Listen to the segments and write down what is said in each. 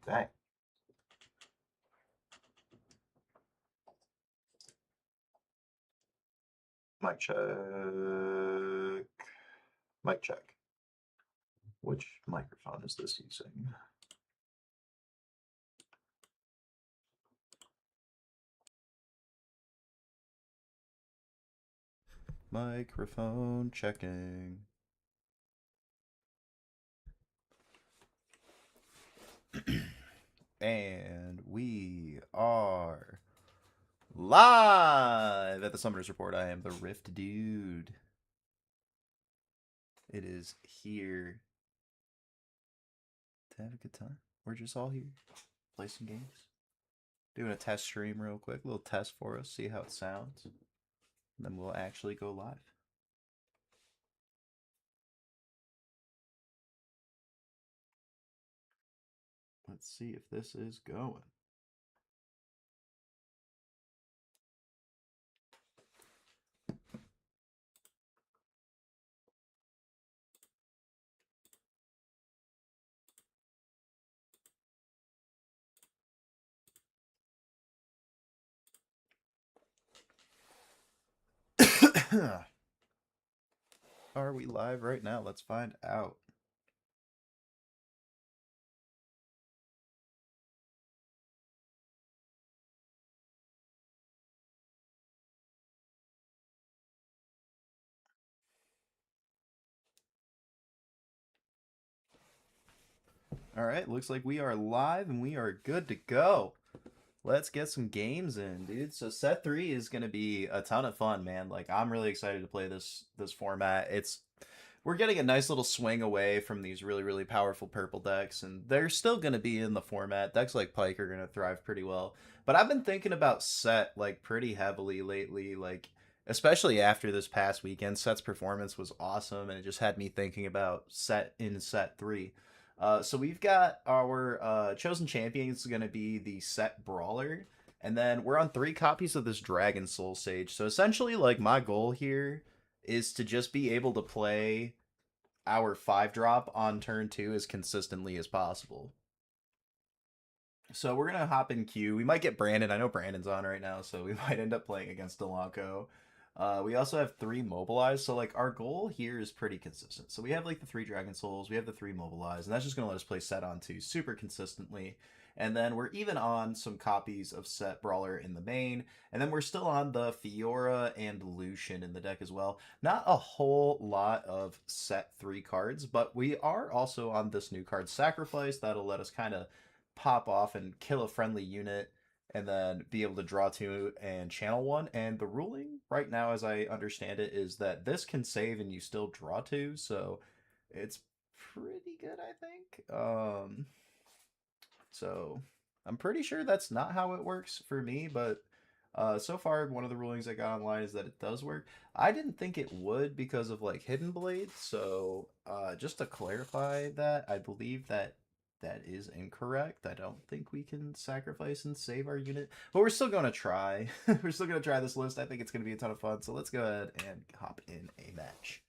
Dang. Mic check. Mic check. Which microphone is this using? Microphone checking. And we are live at the Summoners Report. I am the Rift Dude. It is here to have a good time. We're just all here, play some games. Doing a test stream real quick, little test for us, see how it sounds. And then we'll actually go live. Let's see if this is going. Are we live right now? Let's find out. All right, looks like we are live and we are good to go. Let's get some games in, dude. So set 3 is going to be a ton of fun, man. Like I'm really excited to play this format. We're getting a nice little swing away from these really powerful purple decks, and they're still going to be in the format. Decks like Pike are going to thrive pretty well. But I've been thinking about Sett like pretty heavily lately, like especially after this past weekend. Sett's performance was awesome, and it just had me thinking about Sett in set 3. So we've got our chosen champion is going to be the Sett Brawler, and then we're on 3 copies of this Dragon Soul Sage. So essentially, like my goal here is to just be able to play our 5-drop on turn 2 as consistently as possible. So we're gonna hop in queue. We might get Brandon. I know Brandon's on right now, so we might end up playing against Delanco. We also have 3 mobilized, so like our goal here is pretty consistent. So we have like the 3 Dragon Souls, we have the 3 mobilized, and that's just gonna let us play Sett on 2 super consistently. And then we're even on some copies of Sett Brawler in the main, and then we're still on the Fiora and Lucian in the deck as well. Not a whole lot of Sett 3 cards, but we are also on this new card Sacrifice that'll let us kind of pop off and kill a friendly unit and then be able to draw 2 and channel 1. And the ruling right now, as I understand it, is that this can save and you still draw 2, so it's pretty good, I think. So I'm pretty sure that's not how it works for me, but so far one of the rulings I got online is that it does work. I didn't think it would because of like Hidden Blade, so just to clarify that, I believe that that is incorrect. I don't think we can sacrifice and save our unit, but we're still going to try. We're still going to try this list. I think it's going to be a ton of fun, so let's go ahead and hop in a match.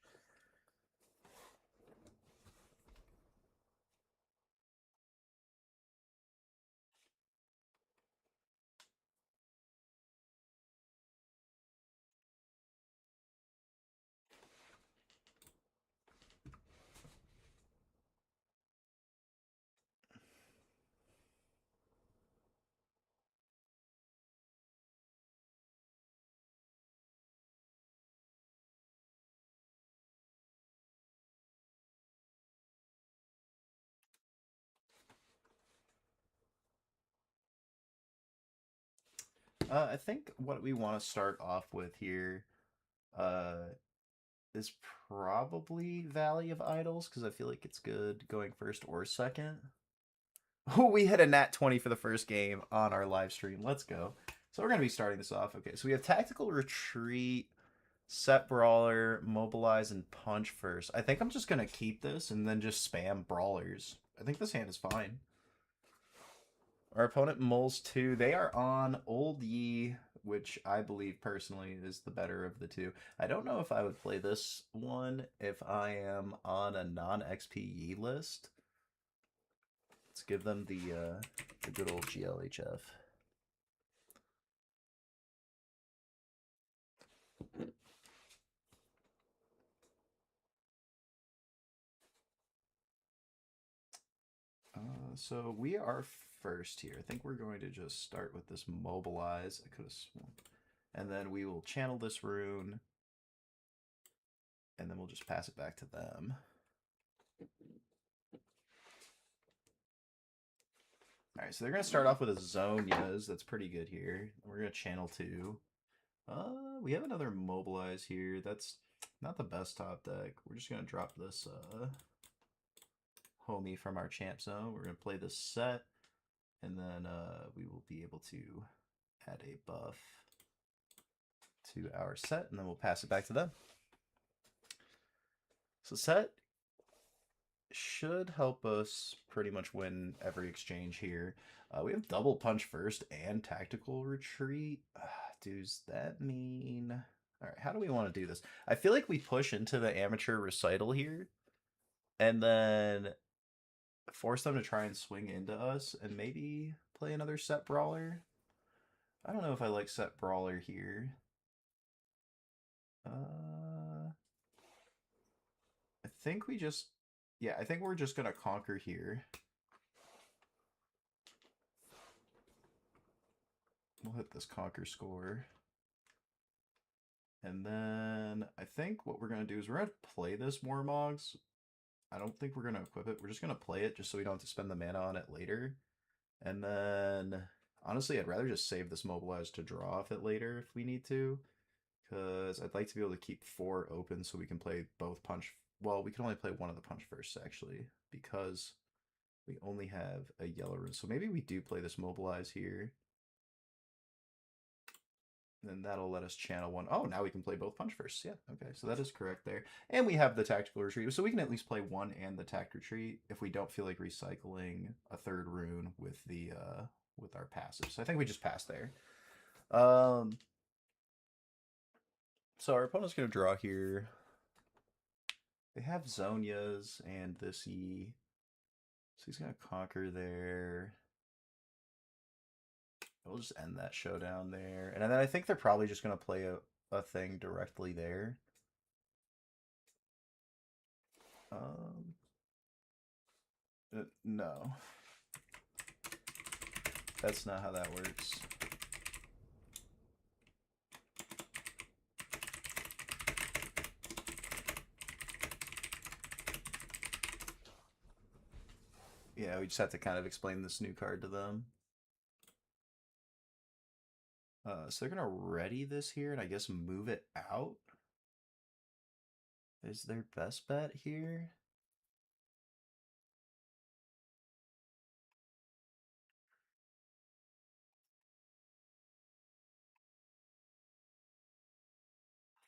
I think what we want to start off with here uh, is probably Valley of Idols because I feel like it's good going first or second. Oh, we hit a nat 20 for the first game on our live stream. Let's go. So we're going to be starting this off. Okay, so we have Tactical Retreat, Sett Brawler, Mobilize, and Punch first. I think I'm just going to keep this and then just spam Brawlers. I think this hand is fine. Our opponent Moles 2. They are on Old Yi, which I believe personally is the better of the two. I don't know if I would play this one if I am on a non-XP Yi list. Let's give them the good old GLHF. So we are first here. I think we're going to just start with this mobilize. I could have sworn. And then we will channel this rune. And then we'll just pass it back to them. Alright, so they're going to start off with a Zonia's. That's pretty good here. We're going to channel 2. We have another mobilize here. That's not the best top deck. We're just going to drop this homie from our champ zone. We're going to play this Sett. And then we will be able to add a buff to our Sett, and then we'll pass it back to them. So Sett should help us pretty much win every exchange here. We have double punch first and tactical retreat. Does that mean... All right, how do we want to do this? I feel like we push into the amateur recital here, and then force them to try and swing into us, and maybe play another Sett brawler. I don't know if I like Sett brawler here. I think we just... Yeah, I think we're just going to conquer here. We'll hit this conquer score. And then I think what we're going to do is we're going to play this Warmogs. I don't think we're going to equip it. We're just going to play it just so we don't have to spend the mana on it later. And then, honestly, I'd rather just save this Mobilize to draw off it later if we need to. Because I'd like to be able to keep 4 open so we can play both punch. Well, we can only play one of the punch first, actually, because we only have a yellow rune. So maybe we do play this Mobilize here. Then that'll let us channel 1. Oh, now we can play both punch first. Yeah, okay, so that is correct there. And we have the tactical retreat, so we can at least play 1 and the tact retreat if we don't feel like recycling a 3rd rune with the with our passive. So I think we just pass there. So our opponent's going to draw here. They have Zonia's and this E. So he's going to conquer there. We'll just end that showdown there. And then I think they're probably just going to play a thing directly there. No. That's not how that works. Yeah, we just have to kind of explain this new card to them. So they're going to ready this here and I guess move it out. Is their best bet here?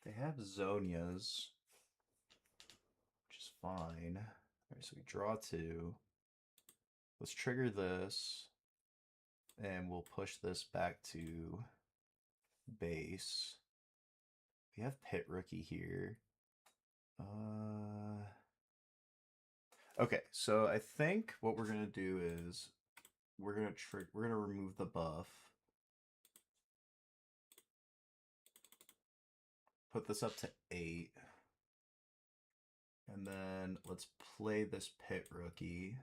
They have Zonia's, which is fine. All right, so we draw 2. Let's trigger this, and we'll push this back to base. We have Pit Rookie here. Okay, so I think what we're gonna do is we're gonna remove the buff. Put this up to 8. And then let's play this Pit Rookie.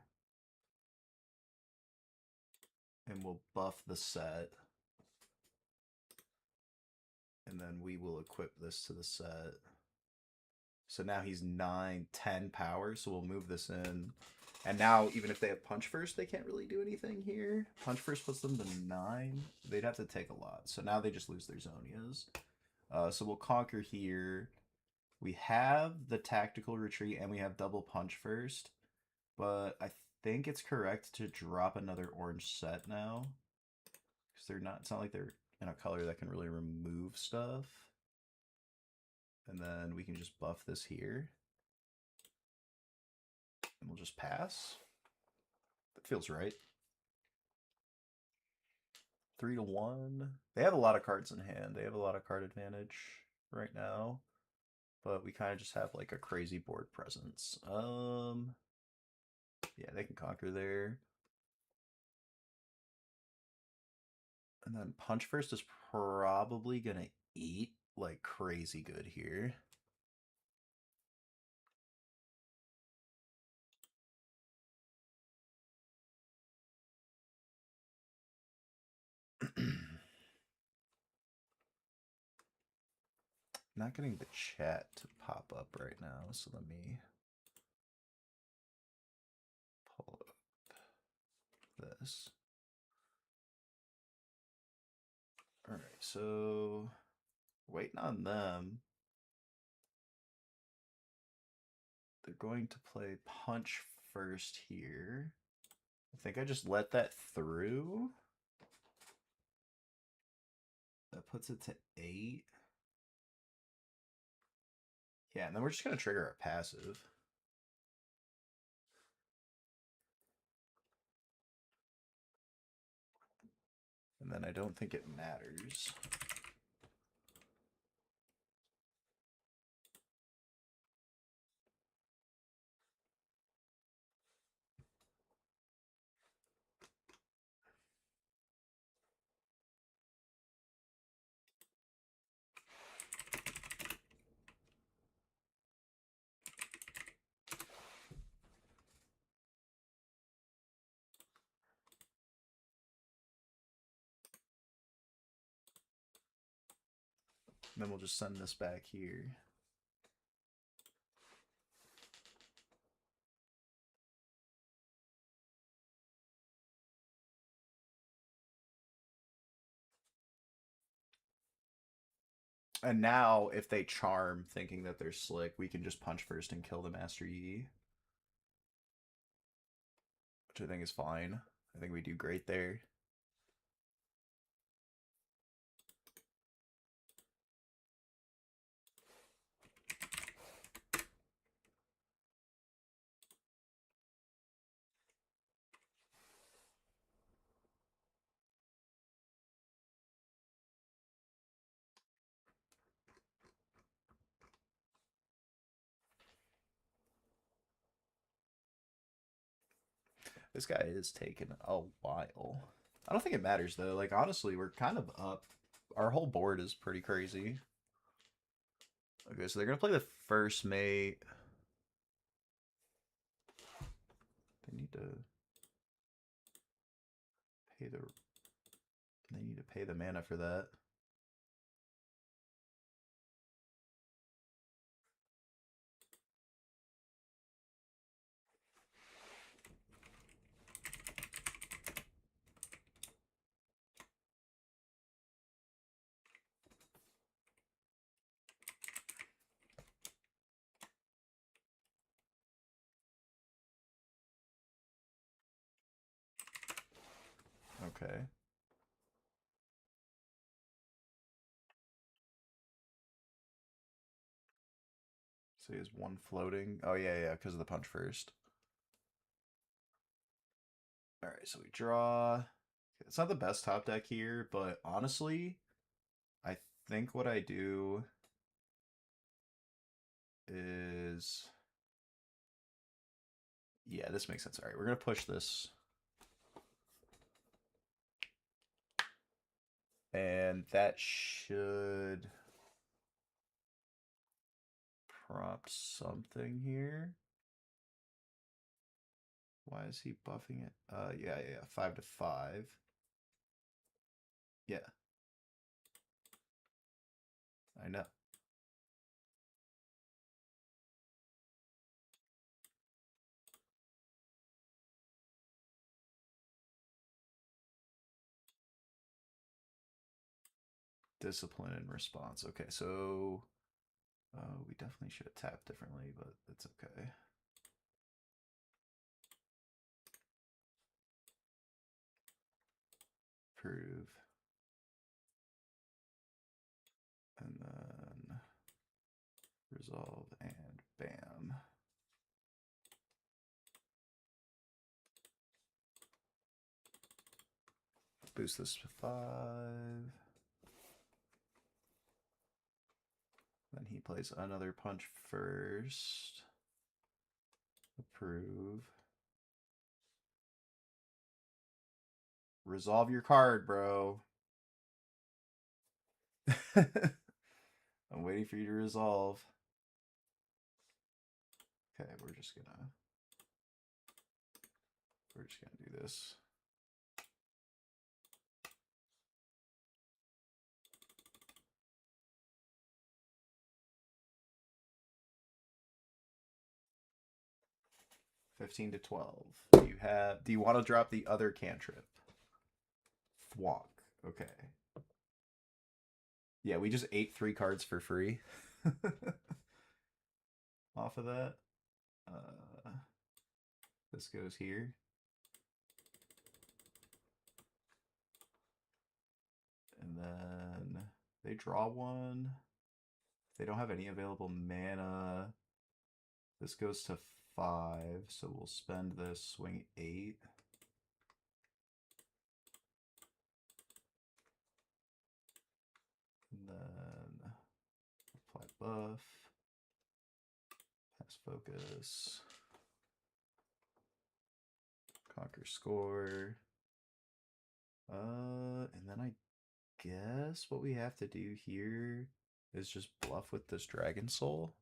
And we'll buff the Sett. And then we will equip this to the Sett. So now he's 9, 10 power, so we'll move this in. And now, even if they have punch first, they can't really do anything here. Punch first puts them to 9. They'd have to take a lot. So now they just lose their Zonias. So we'll conquer here. We have the tactical retreat and we have double punch first. But I think it's correct to drop another orange Sett now. Because they're not, it's not like they're in a color that can really remove stuff. And then we can just buff this here. And we'll just pass. That feels right. 3-1. They have a lot of cards in hand. They have a lot of card advantage right now. But we kind of just have like a crazy board presence. Yeah, they can conquer there. And then punch first is probably gonna eat like crazy good here. Not getting the chat to pop up right now, so let me pull up this. Alright, so waiting on them. They're going to play punch first here. I think I just let that through. That puts it to 8. Yeah, and then we're just going to trigger our passive. And then I don't think it matters. And then we'll just send this back here. And now, if they charm thinking that they're slick, we can just punch first and kill the Master Yi. Which I think is fine. I think we do great there. This guy is taking a while. I don't think it matters though. Like honestly, we're kind of up. Our whole board is pretty crazy. Okay, so they're gonna play the first mate. They need to pay the. They need to pay the mana for that. Okay. So he has one floating. Oh yeah, yeah, because of the punch first. All right, so we draw. It's not the best top deck here, but honestly, I think what I do is, yeah, this makes sense. All right, we're gonna push this, and that should prompt something here. Why is he buffing it? Yeah, yeah, 5/5. Yeah, I know. Discipline and response. Okay, so we definitely should have tapped differently, but it's okay. Prove. And then resolve and bam. Boost this to 5. Then he plays another punch first. Approve. Resolve your card, bro. I'm waiting for you to resolve. Okay, we're just gonna do this. $15 to 12. Do you want to drop the other cantrip? Thwonk. Okay. Yeah, we just ate 3 cards for free. Off of that. This goes here. And then they draw one. They don't have any available mana. This goes to 5, so we'll spend this, swing 8. And then apply buff. Pass focus. Conquer score. And then I guess what we have to do here is just bluff with this Dragon Soul.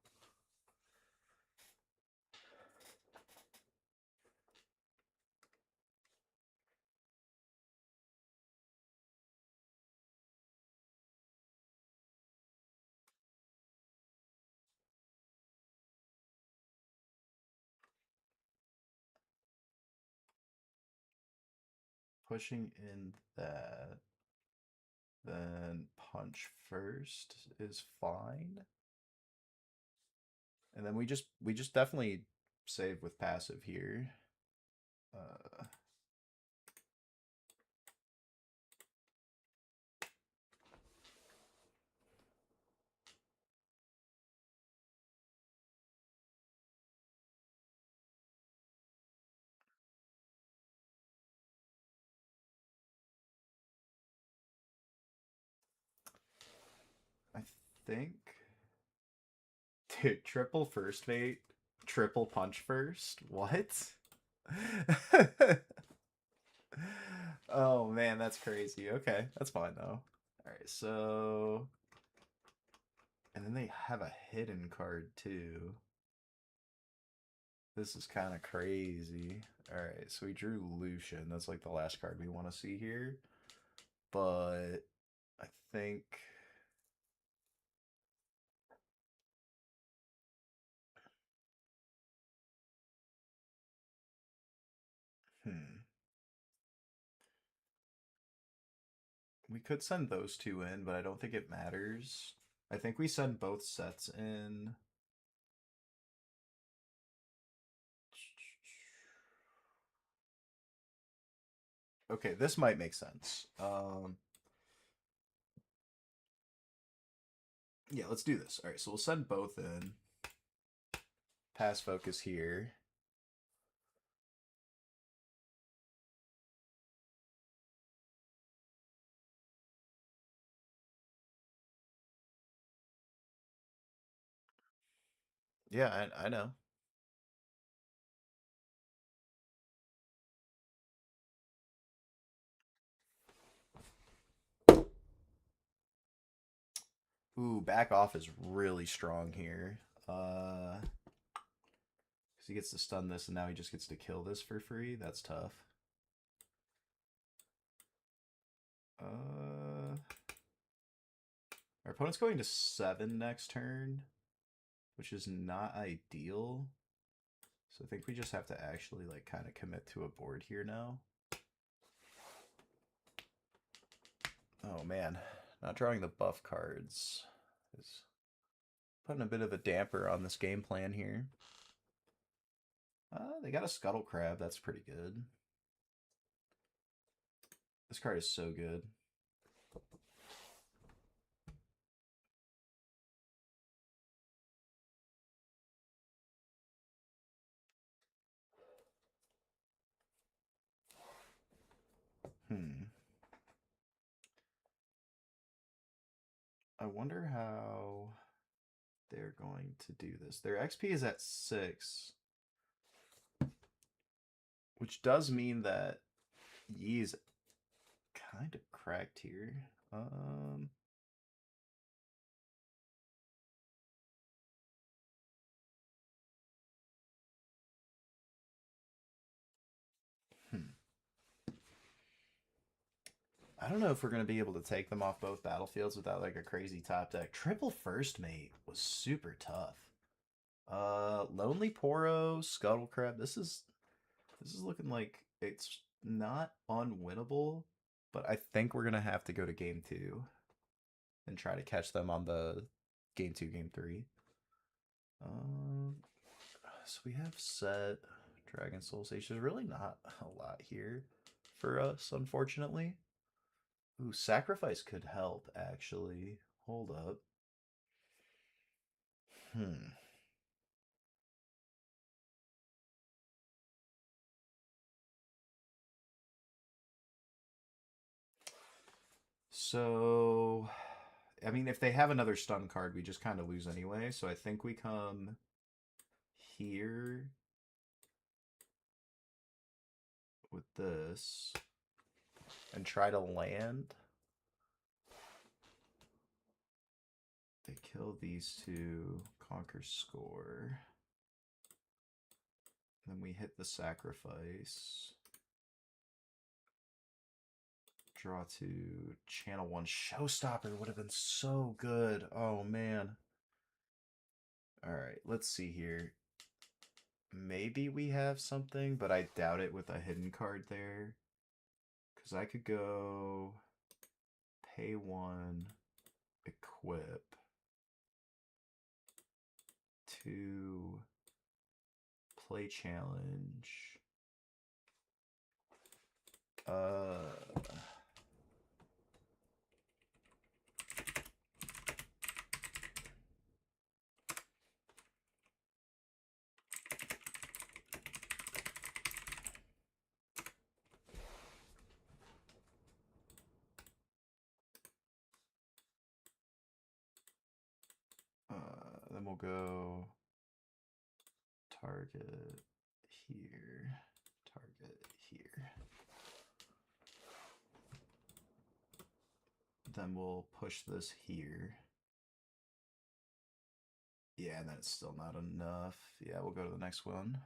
Pushing in that, then punch first is fine. And then we just definitely save with passive here. I think, dude, triple first mate, triple punch first. What? Oh man, that's crazy. Okay, that's fine though. All right, so and then they have a hidden card too. This is kind of crazy. All right, so we drew Lucian. That's like the last card we want to see here. But I think we could send those 2 in, but I don't think it matters. I think we send both sets in. Okay, this might make sense. Yeah, let's do this. All right, so we'll send both in. Pass focus here. Yeah, I know. Ooh, back off is really strong here. Because he gets to stun this, and now he just gets to kill this for free. That's tough. Our opponent's going to 7 next turn, which is not ideal. So I think we just have to actually like kind of commit to a board here now. Oh man, not drawing the buff cards is putting a bit of a damper on this game plan here. They got a Scuttle Crab. That's pretty good. This card is so good. I wonder how they're going to do this. Their XP is at 6, which does mean that Yi is kind of cracked here. I don't know if we're going to be able to take them off both battlefields without like a crazy top deck. Triple First Mate was super tough. Lonely Poro, Scuttle Crab. This is looking like it's not unwinnable, but I think we're gonna have to go to game two and try to catch them on the game two, game three. Um, so we have Sett, Dragon Soul Sage. There's really not a lot here for us, unfortunately. Ooh, Sacrifice could help, actually. Hold up. Hmm. So, I mean, if they have another stun card, we just kind of lose anyway. So I think we come here with this and try to land. They kill these two, conquer score. Then we hit the sacrifice. Draw two, channel one. Showstopper would have been so good. Oh, man. All right, let's see here. Maybe we have something, but I doubt it with a hidden card there. Because I could go pay one, equip, two, play challenge. Then we'll go target here, target here. Then we'll push this here. Yeah, and that's still not enough. Yeah, we'll go to the next one.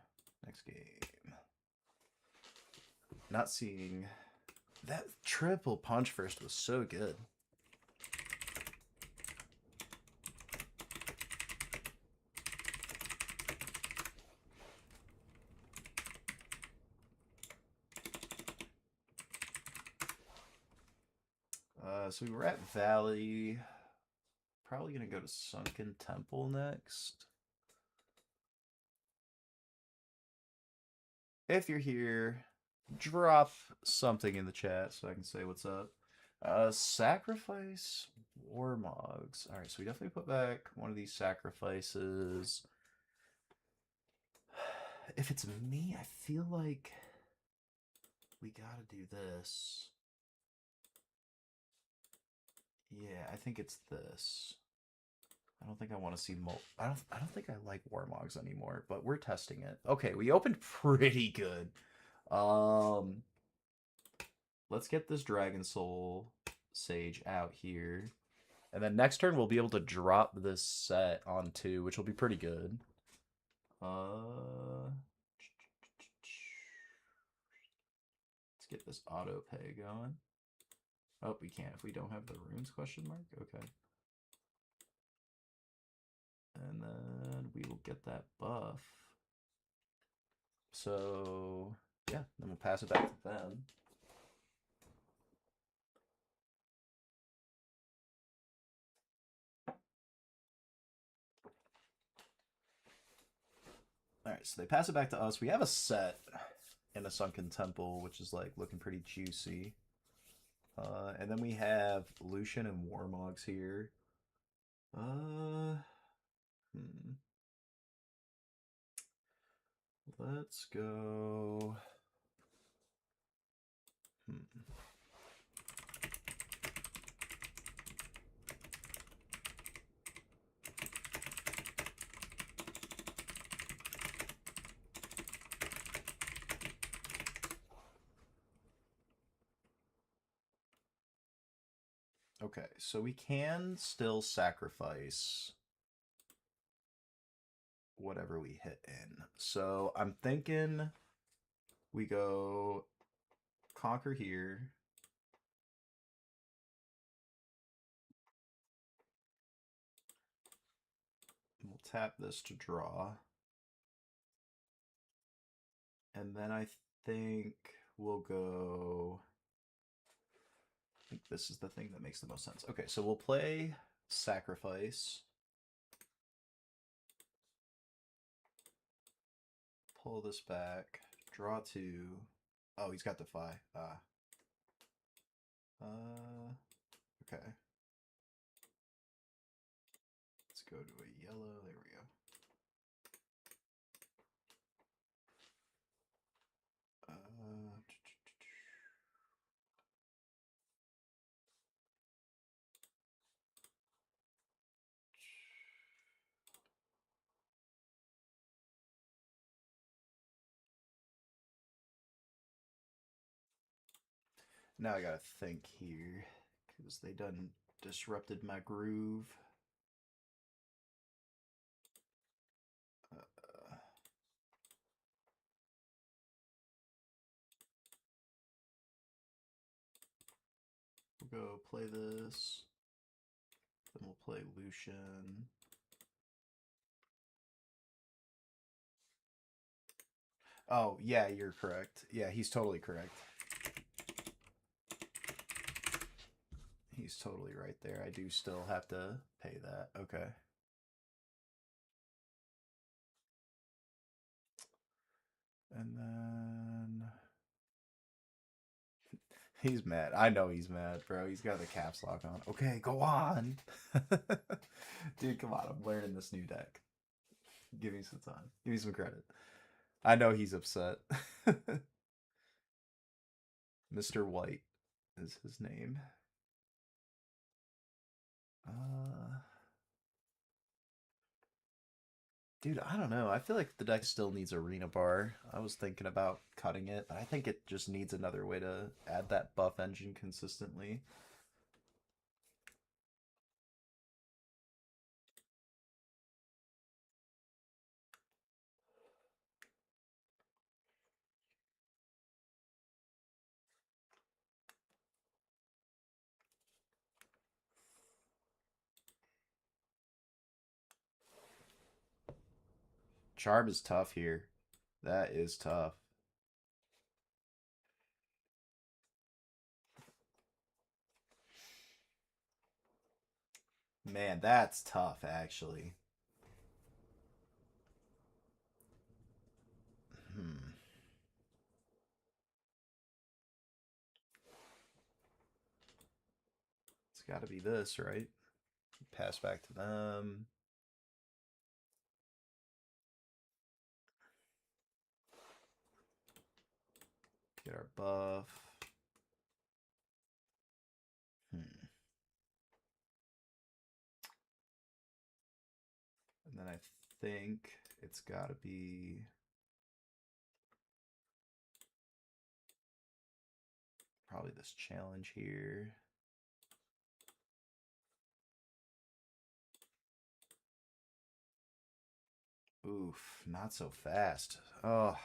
Next game. Not seeing... That triple punch first was so good. So we were at Valley. Probably going to go to Sunken Temple next. If you're here, drop something in the chat so I can say what's up. Sacrifice Warmogs. Alright, so we definitely put back one of these sacrifices. If it's me, I feel like we gotta do this. Yeah, I think it's this. I don't think I want to see I don't think I like Warmogs anymore, but we're testing it. Okay, we opened pretty good. Let's get this Dragon Soul Sage out here. And then next turn we'll be able to drop this Sett on two, which will be pretty good. Let's get this auto pay going. Oh, we can't if we don't have the runes, question mark? Okay. And then we will get that buff. So, yeah, then we'll pass it back to them. Alright, so they pass it back to us. We have a Sett in a Sunken Temple, which is like looking pretty juicy. And then we have Lucian and Warmogs here. Let's go. Okay, so we can still sacrifice whatever we hit in. So I'm thinking we go conquer here. tap this to draw. And then I think we'll go... I think this is the thing that makes the most sense. Okay, so we'll play Sacrifice. Pull this back. Draw two. Oh, he's got Defy. Okay. Let's go to a yellow. There we go. Now I gotta think here, because they done disrupted my groove. We'll go play this. Then we'll play Lucian. Oh, yeah, you're correct. Yeah, he's totally correct. He's totally right there. I do still have to pay that. Okay. And then... He's mad. I know he's mad, bro. He's got the caps lock on. Okay, go on. Dude, come on. I'm learning this new deck. Give me some time. Give me some credit. I know he's upset. Mr. White is his name. Dude, I don't know. I feel like the deck still needs Arena Bar. I was thinking about cutting it, but I think it just needs another way to add that buff engine consistently. Charm is tough here. That is tough. Man, that's tough, actually. Hmm. It's got to be this, right? Pass back to them. Get our buff. Hmm. And then I think it's got to be... probably this challenge here. Oof, not so fast. Oh,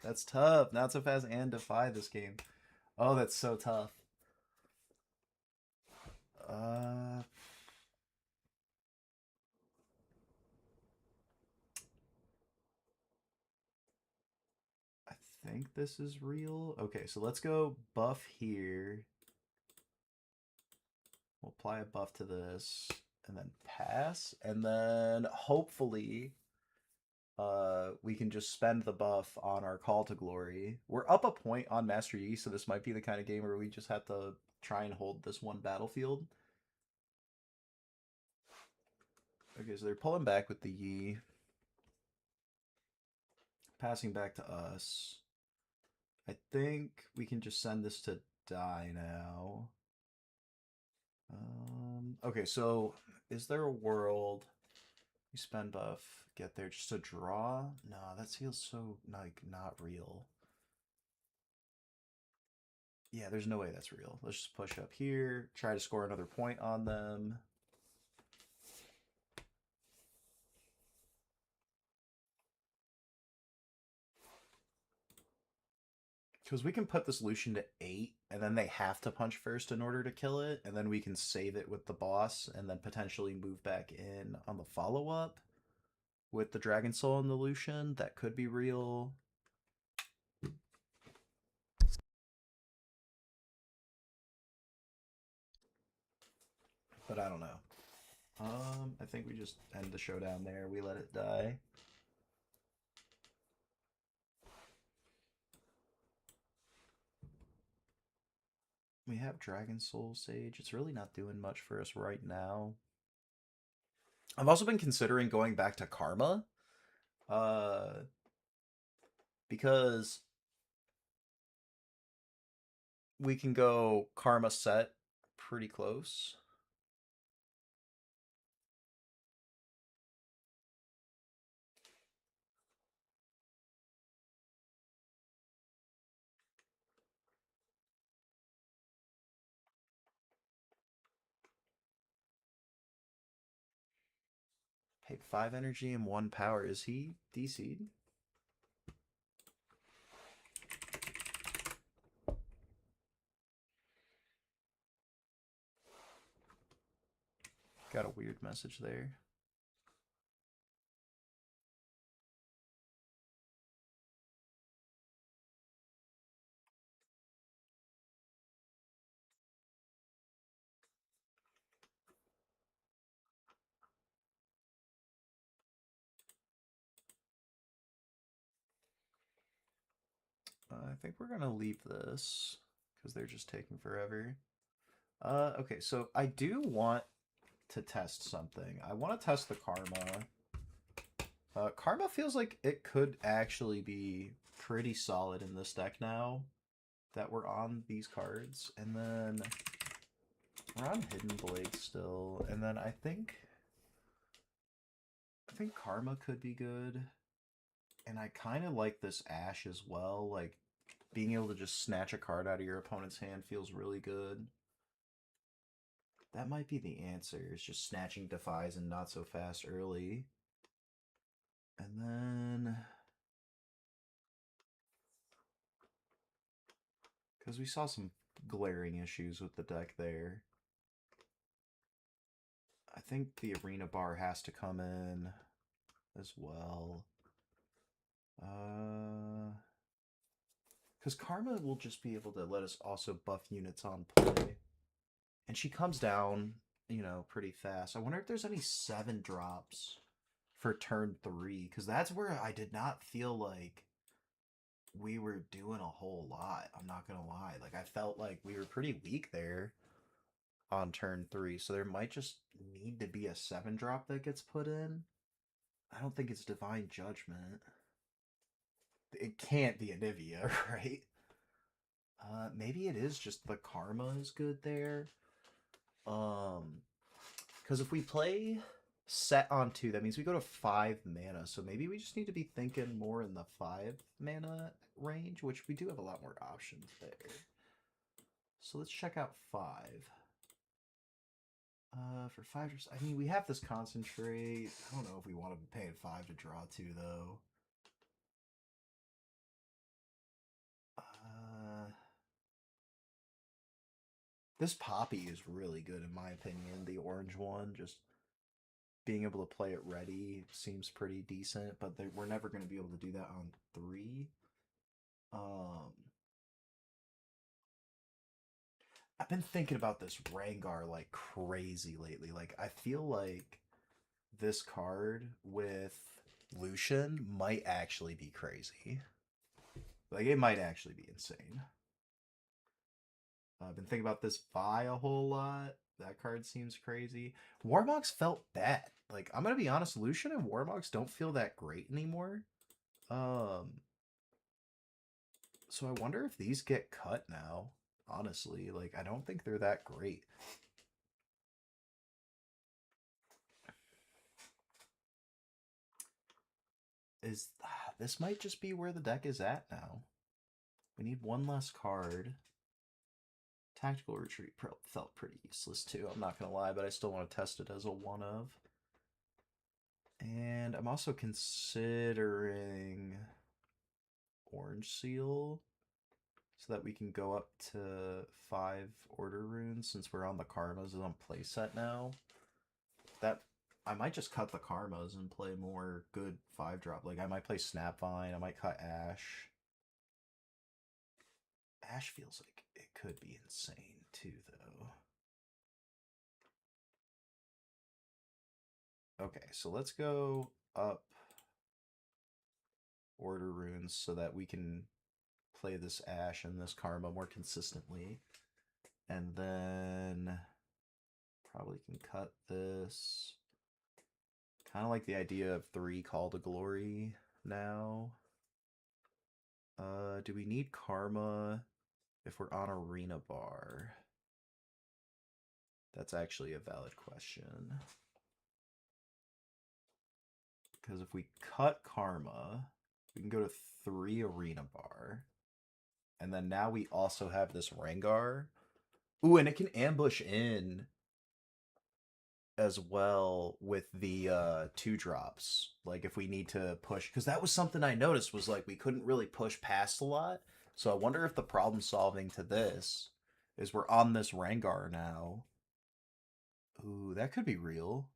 that's tough. Not so fast and Defy this game. Oh, that's so tough. Uh, I think this is real. Okay, so let's go buff here. We'll apply a buff to this and then pass. And then hopefully we can just spend the buff on our Call to Glory. We're up a point on Master Yi, so this might be the kind of game where we just have to try and hold this one battlefield. Okay, so they're pulling back with the Yi. Passing back to us. I think we can just send this to die now. Okay, so is there a world we spend buff, get there just to draw? No, that feels so like not real. Yeah, there's no way that's real. Let's just push up here, try to score another point on them. Because we can put the solution to 8, and then they have to punch first in order to kill it, and then we can save it with the boss, and then potentially move back in on the follow-up. with the Dragon Soul and the Lucian. That could be real. But I don't know. I think we just end the showdown there. We let it die. We have Dragon Soul Sage. It's really not doing much for us right now. I've also been considering going back to Karma. Uh, because we can go Karma Sett pretty close. Paid 5 energy and 1 power. Is he DC'd? Got a weird message there. I think we're going to leave this because they're just taking forever. Okay, so I do want to test something. I want to test the Karma. Karma feels like it could actually be pretty solid in this deck now that we're on these cards. And then we're on Hidden Blade still. And then I think Karma could be good. And I kind of like this Ash as well. Like, being able to just snatch a card out of your opponent's hand feels really good. That might be the answer. It's just snatching Defies and not so fast early. And then... because we saw some glaring issues with the deck there. I think the Arena Bar has to come in as well. Because Karma will just be able to let us also buff units on play. And she comes down, you know, pretty fast. I wonder if there's any 7 drops for turn 3. Because that's where I did not feel like we were doing a whole lot. I'm not going to lie. Like, I felt like we were pretty weak there on turn 3. So there might just need to be a 7 drop that gets put in. I don't think it's Divine Judgment. It can't be Anivia, right? Maybe it is just the Karma is good there. Because if we play Sett on 2, that means we go to 5 mana. So maybe we just need to be thinking more in the 5 mana range, which we do have a lot more options there. So let's check out 5. For 5, I mean, we have this Concentrate. I don't know if we want to be paying 5 to draw 2, though. This Poppy is really good, in my opinion. The orange one, just being able to play it ready seems pretty decent, but we're never going to be able to do that on 3. I've been thinking about this Rengar like crazy lately. Like, I feel like this card with Lucian might actually be crazy. Like, it might actually be insane. I've been thinking about this Vi a whole lot. That card seems crazy. Warmogs felt bad. Like, I'm gonna be honest, Lucian and Warmogs don't feel that great anymore. So I wonder if these get cut now. Honestly, like, I don't think they're that great. This might just be where the deck is at now. We need one less card. Tactical Retreat felt pretty useless too, I'm not gonna lie, but I still want to test it as a one of. And I'm also considering Orange Seal so that we can go up to 5 Order Runes since we're on the Karmas on playset now. That I might just cut the karmas and play more good 5-drop. Like I might play Snapvine, I might cut Ash. Ash feels like it could be insane too, though. Okay, so let's go up order runes so that we can play this Ash and this Karma more consistently. And then probably can cut this. Kind of like the idea of 3 Call to Glory now. Do we need Karma if we're on Arena Bar? That's actually a valid question. Because if we cut Karma, we can go to 3 Arena Bar. And then now we also have this Rengar. Ooh, and it can ambush in as well with the 2-drops. Like if we need to push, because that was something I noticed was like we couldn't really push past a lot. So I wonder if the problem solving to this is we're on this Rengar now. Ooh, that could be real.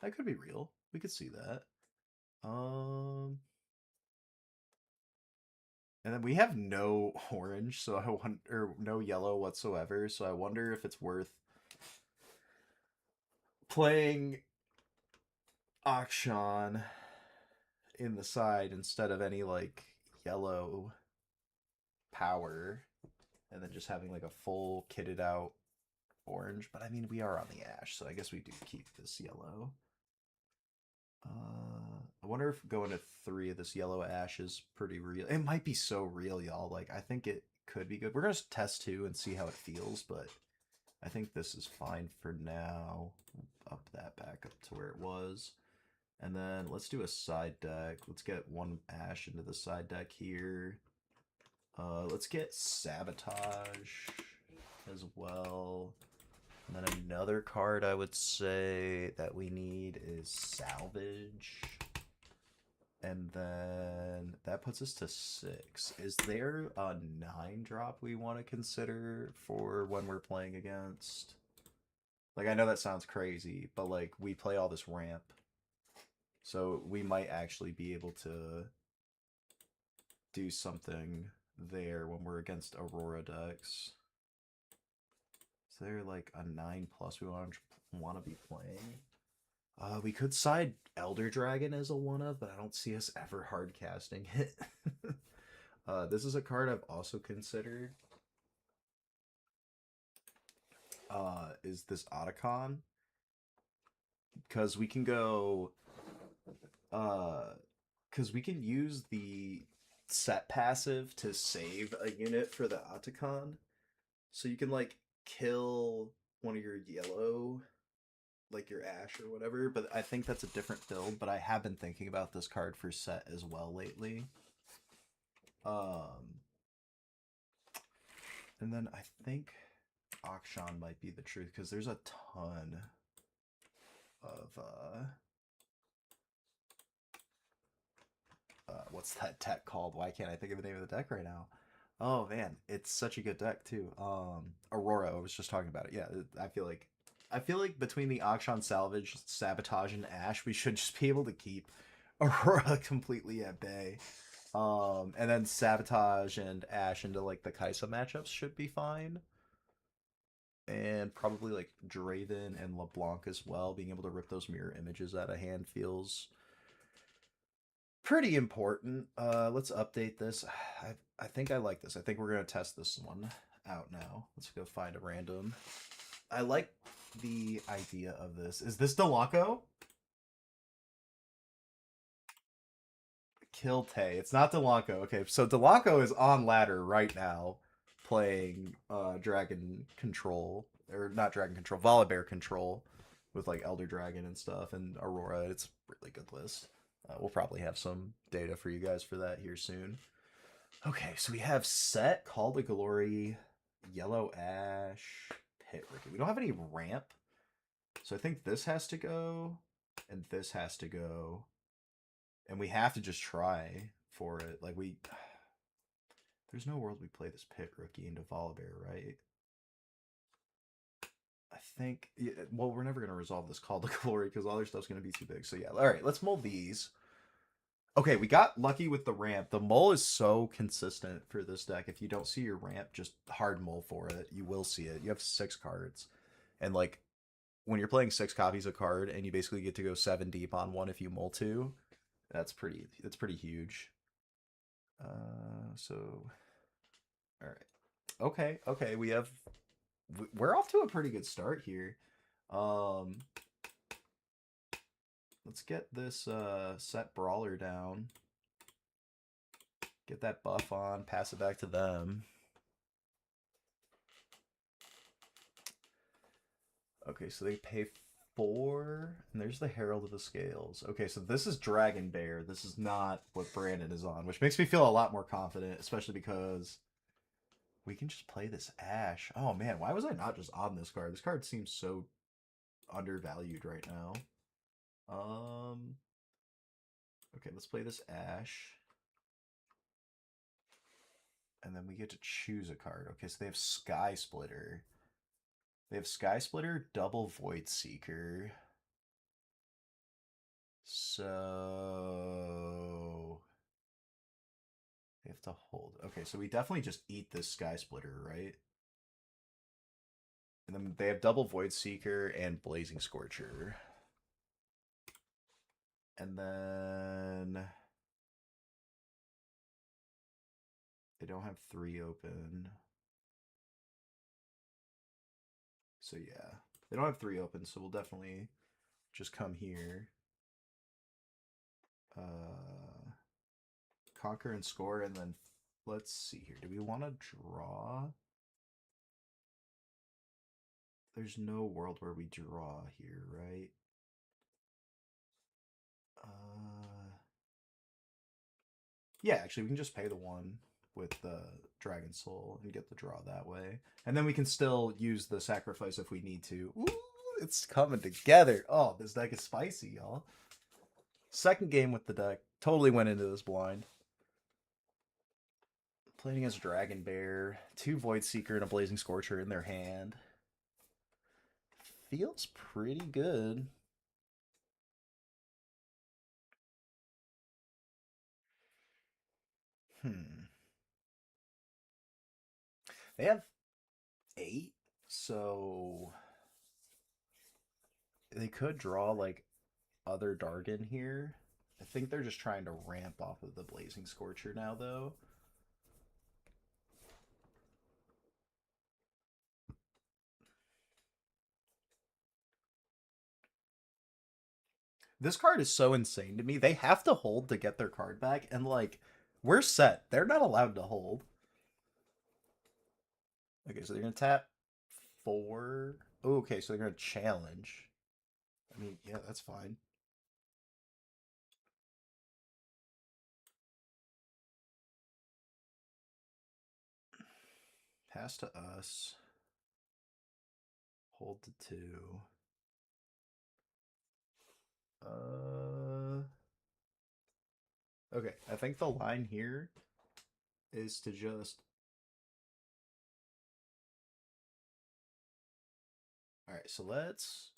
That could be real. We could see that. And then we have no orange, so I wonder, or no yellow whatsoever. So I wonder if it's worth playing Akshan in the side instead of any like yellow power, and then just having like a full kitted out orange. But I mean, we are on the Ash, so I guess we do keep this yellow. I wonder if going to 3 of this yellow Ash is pretty real. It might be so real, y'all. Like, I think it could be good. We're gonna test 2 and see how it feels, but I think this is fine for now. Up that back up to where it was. And then let's do a side deck. Let's get 1 Ash into the side deck here. Let's get Sabotage as well. And then another card I would say that we need is Salvage. And then that puts us to 6. Is there a 9-drop we want to consider for when we're playing against? Like, I know that sounds crazy, but like we play all this ramp. So we might actually be able to do something there when we're against Aurora decks. Is there like a 9+ we want to be playing? We could side Elder Dragon as a 1-of, but I don't see us ever hard casting it. This is a card I've also considered. Is this Otacon? Because we can go... Because we can use the Sett passive to save a unit for the Otacon. So you can, like, kill one of your yellow, like your Ash or whatever, but I think that's a different build, but I have been thinking about this card for Sett as well lately. And then I think Akshan might be the truth, because there's a ton of, what's that deck called? Why can't I think of the name of the deck right now? Oh man, it's such a good deck too. Aurora, I was just talking about it. Yeah, I feel like between the Akshan Salvage, Sabotage, and Ash, we should just be able to keep Aurora completely at bay. And then Sabotage and Ash into like the Kaisa matchups should be fine. And probably like Draven and LeBlanc as well. Being able to rip those mirror images out of hand feels pretty important. Let's update this. I think I like this. I think we're gonna test this one out now. Let's go find a random. I like the idea of this. Is this Delanco? Kill Tay. It's not Delanco. Okay, so Delanco is on ladder right now, playing Dragon Control, or not Dragon Control, Volibear Control, with like Elder Dragon and stuff, and Aurora. It's a really good list. We'll probably have some data for you guys for that here soon. Okay, so we have Sett, Call to Glory, Yellow Ash, Pit Ricky. We don't have any ramp, so I think this has to go, and this has to go. And we have to just try for it. Like, there's no world we play this Pit Rookie into Volibear, right? I think. Yeah, well, we're never gonna resolve this Call to Glory because all their stuff's gonna be too big. So yeah, all right, let's mull these. Okay, we got lucky with the ramp. The mull is so consistent for this deck. If you don't see your ramp, just hard mull for it. You will see it. You have 6 cards, and like when you're playing 6 copies of card, and you basically get to go 7 deep on one if you mull two. That's pretty. That's pretty huge. So all right. Okay, okay. We're off to a pretty good start here. Um, let's get this Sett brawler down. Get that buff on, pass it back to them. Okay, so they pay 4, and there's the Herald of the Scales. Okay, so this is Dragon Bear. This is not what Brandon is on, which makes me feel a lot more confident, especially because we can just play this Ash. Oh man, why was I not just on this card? This card seems so undervalued right now. Okay, let's play this Ash. And then we get to choose a card. Okay, so they have Sky Splitter. They have Sky Splitter, double Void Seeker. So they have to hold. Okay, so we definitely just eat this Sky Splitter, right? And then they have double Void Seeker and Blazing Scorcher. And then they don't have 3 open. So yeah, they don't have 3 open, so we'll definitely just come here. Conquer and score, and then let's see here. Do we want to draw? There's no world where we draw here, right? Yeah, actually, we can just pay the 1 with the Dragon Soul and get the draw that way. And then we can still use the sacrifice if we need to. Ooh, it's coming together. Oh, this deck is spicy, y'all. Second game with the deck. Totally went into this blind. Playing against Dragon Bear. 2 Void Seeker and a Blazing Scorcher in their hand. Feels pretty good. They have 8, so they could draw like other Dargon here. I think they're just trying to ramp off of the Blazing Scorcher now, though. This card is so insane to me. They have to hold to get their card back, and like, we're set. They're not allowed to hold. Okay, so they're gonna tap 4. Oh, okay, so they're gonna challenge. I mean, yeah, that's fine. Pass to us. Hold to 2. Okay, I think the line here is to just. All right, so let's.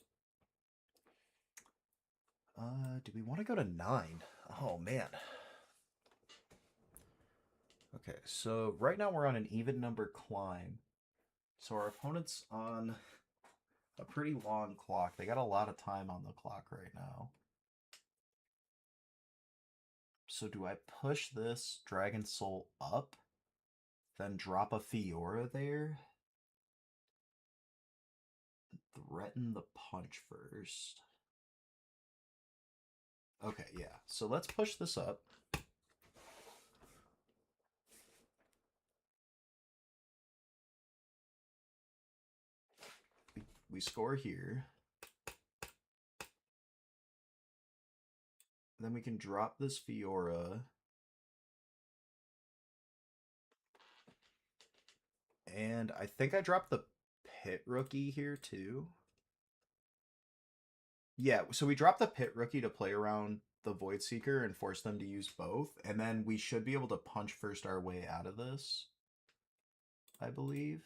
Do we want to go to 9? Oh man. Okay, so right now we're on an even number climb. So our opponent's on a pretty long clock. They got a lot of time on the clock right now. So do I push this Dragon Soul up, then drop a Fiora there? Threaten the punch first. Okay, yeah. So let's push this up. We score here. Then we can drop this Fiora. And I think I dropped the Pit Rookie here too. Yeah, so we dropped the Pit Rookie to play around the Void Seeker and force them to use both. And then we should be able to punch first our way out of this, I believe.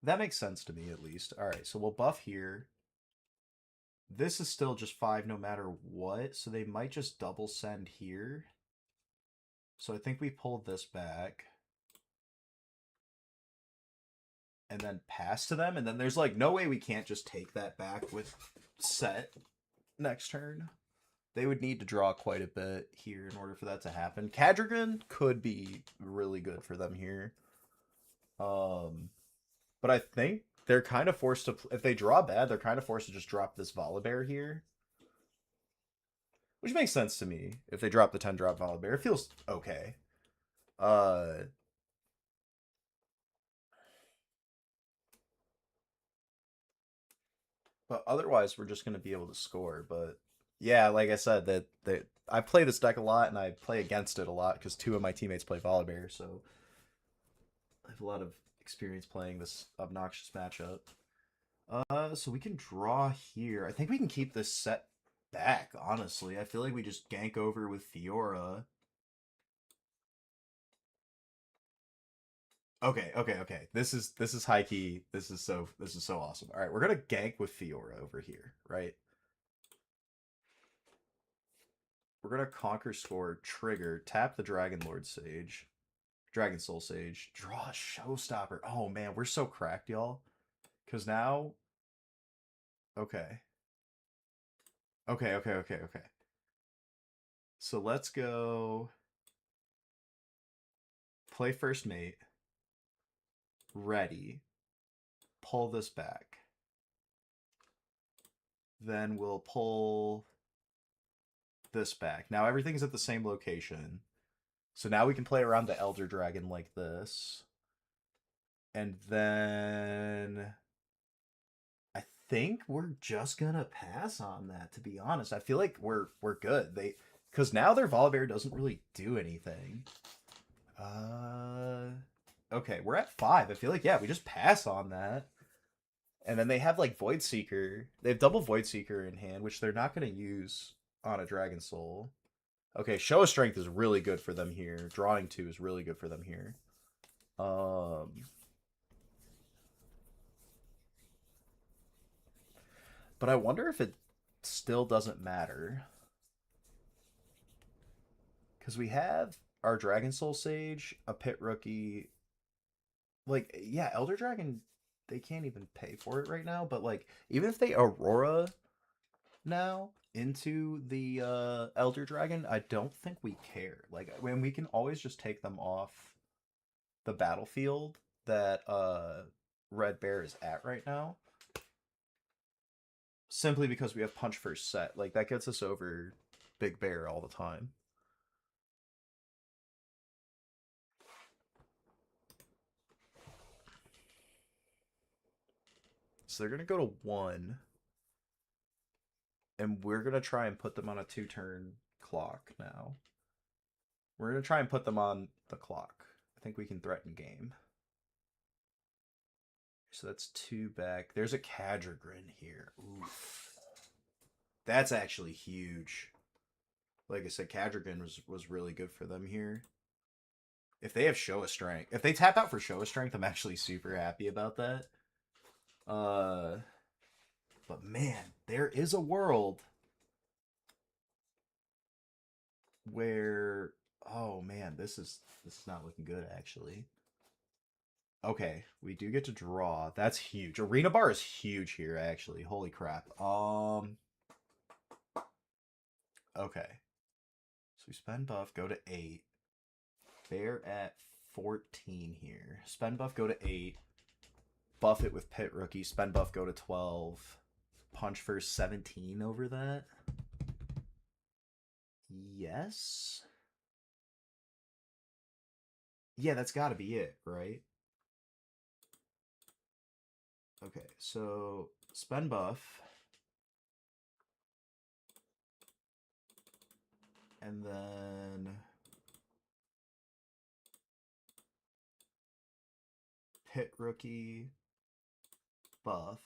That makes sense to me, at least. All right, so we'll buff here. This is still just 5 no matter what, so they might just double send here. So I think we pull this back. And then pass to them, and then there's like no way we can't just take that back with Sett next turn. They would need to draw quite a bit here in order for that to happen. Cadrigan could be really good for them here. But I think they're kind of forced to, if they draw bad, they're kind of forced to just drop this Volibear here. Which makes sense to me. If they drop the 10 drop Volibear, it feels okay. But otherwise, we're just going to be able to score. But yeah, like I said, that I play this deck a lot and I play against it a lot because 2 of my teammates play Volibear, so I have a lot of experience playing this obnoxious matchup. So we can draw here. I think we can keep this Sett back, honestly. I feel like we just gank over with Fiora. Okay. This is high key. This is so awesome. All right, we're gonna gank with Fiora over here, right? We're gonna conquer score, trigger, tap the Dragon Lord Sage, Dragon Soul Sage, draw a Showstopper. Oh man, we're so cracked, y'all. Cause now, okay, okay. So let's go play first mate. Ready. Pull this back. Then we'll pull this back. Now everything's at the same location. So now we can play around the Elder Dragon like this. And then I think we're just gonna pass on that, to be honest. I feel like we're good. Because now their Volibear doesn't really do anything. Okay, we're at 5. I feel like, yeah, we just pass on that. And then they have like Void Seeker. They have double Void Seeker in hand, which they're not going to use on a Dragon Soul. Okay, Show of Strength is really good for them here. Drawing 2 is really good for them here. But I wonder if it still doesn't matter. Because we have our Dragon Soul Sage, a Pit Rookie. Like, yeah, Elder Dragon, they can't even pay for it right now. But, like, even if they Aurora now into the Elder Dragon, I don't think we care. Like, when we can always just take them off the battlefield that Red Bear is at right now. Simply because we have Punch First Set. Like, that gets us over Big Bear all the time. So they're going to go to 1. And we're going to try and put them on a 2-turn clock now. We're going to try and put them on the clock. I think we can threaten game. So that's 2 back. There's a Cadrigrin here. Oof. That's actually huge. Like I said, Cadrigrin was really good for them here. If they have Show of Strength, if they tap out for Show of Strength, I'm actually super happy about that. But man, there is a world where, oh man, this is not looking good actually. Okay, we do get to draw. That's huge. Arena Bar is huge here actually. Holy crap. Okay. So we spend buff, go to 8. They're at 14 here. Spend buff, go to 8. Buff it with Pit Rookie. Spend buff, go to 12. Punch for 17 over that. Yes. Yeah, that's got to be it, right? Okay, so spend buff. And then Pit Rookie, buff,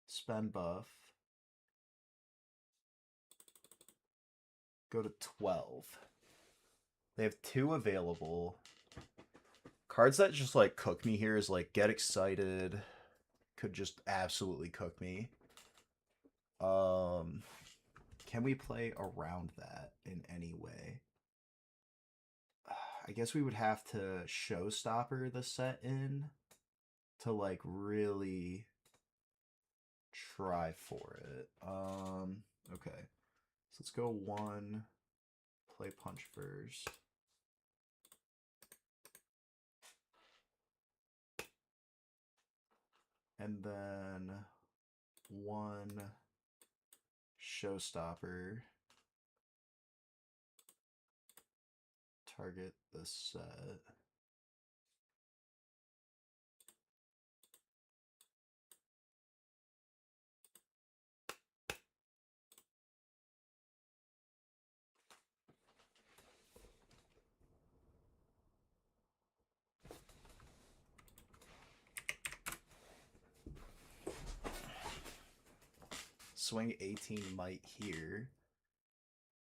spend buff, go to 12. They have 2 available. Cards that just like cook me here is like Get Excited. Could just absolutely cook me. Um, can we play around that in any way? I guess we would have to showstopper the Sett in to like really try for it. Okay. So let's go one, play punch first. And then one showstopper. Target the Sett. Swing 18 might here.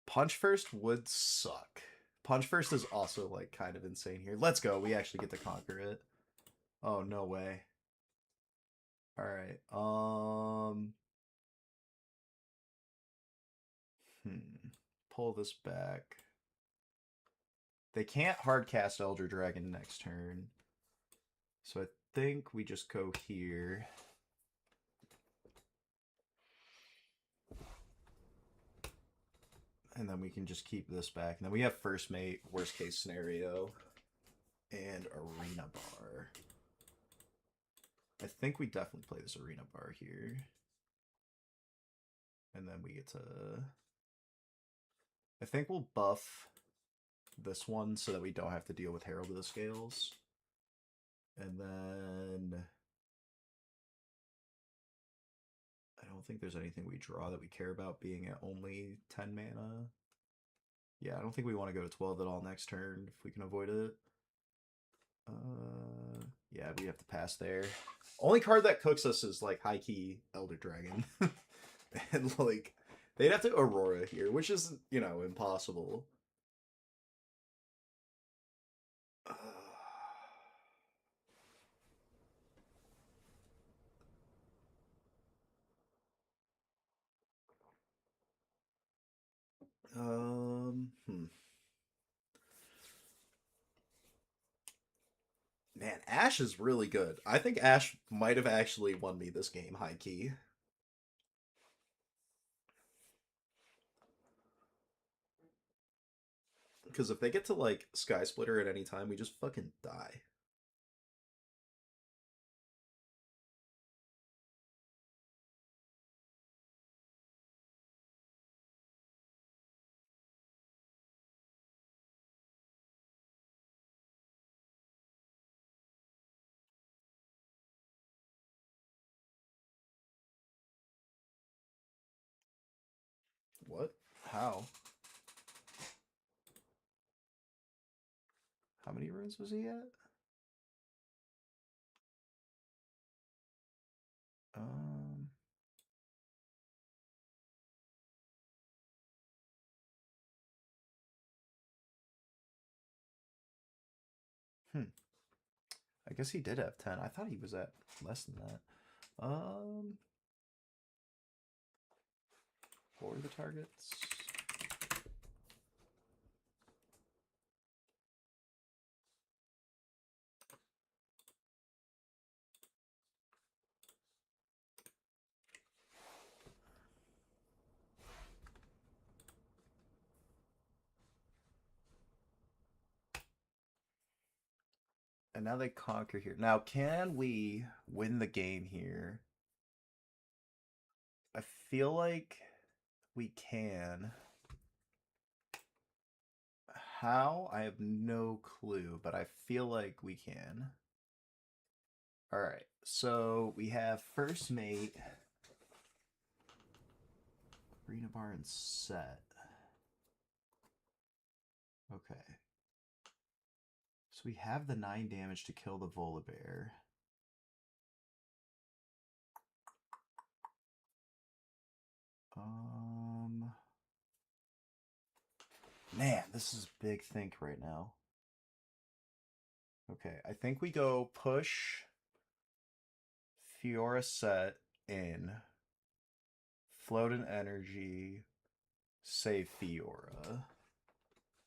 Punch first would suck. Punch first is also like kind of insane here. Let's go. We actually get to conquer it. Oh, no way. All right. Pull this back. They can't hardcast Elder Dragon next turn. So I think we just go here. And then we can just keep this back. And then we have First Mate, worst case scenario, and Arena Bar. I think we definitely play this Arena Bar here. And then we get to... I think we'll buff this one so that we don't have to deal with Herald of the Scales. And then... I don't think there's anything we draw that we care about being at only 10 mana. Yeah, I don't think we want to go to 12 at all next turn if we can avoid it. Yeah, we have to pass there. Only card that cooks us is like high key Elder Dragon. And like they'd have to Aurora here, which is, you know, impossible. Hmm. Man, Ash is really good. I think Ash might have actually won me this game, high key. Because if they get to like Sky Splitter at any time, we just fucking die. What? How? How many runes was he at? Um, hmm. I guess he did have 10. I thought he was at less than that. What were the targets? And now they conquer here. Now, can we win the game here? I feel like we can. How? I have no clue, but I feel like we can. Alright, so we have First Mate, Arena Bar, and Sett. Okay. So we have the 9 damage to kill the Volibear. Man, this is big think right now. Okay, I think we go push Fiora Sett in, float an energy, save Fiora.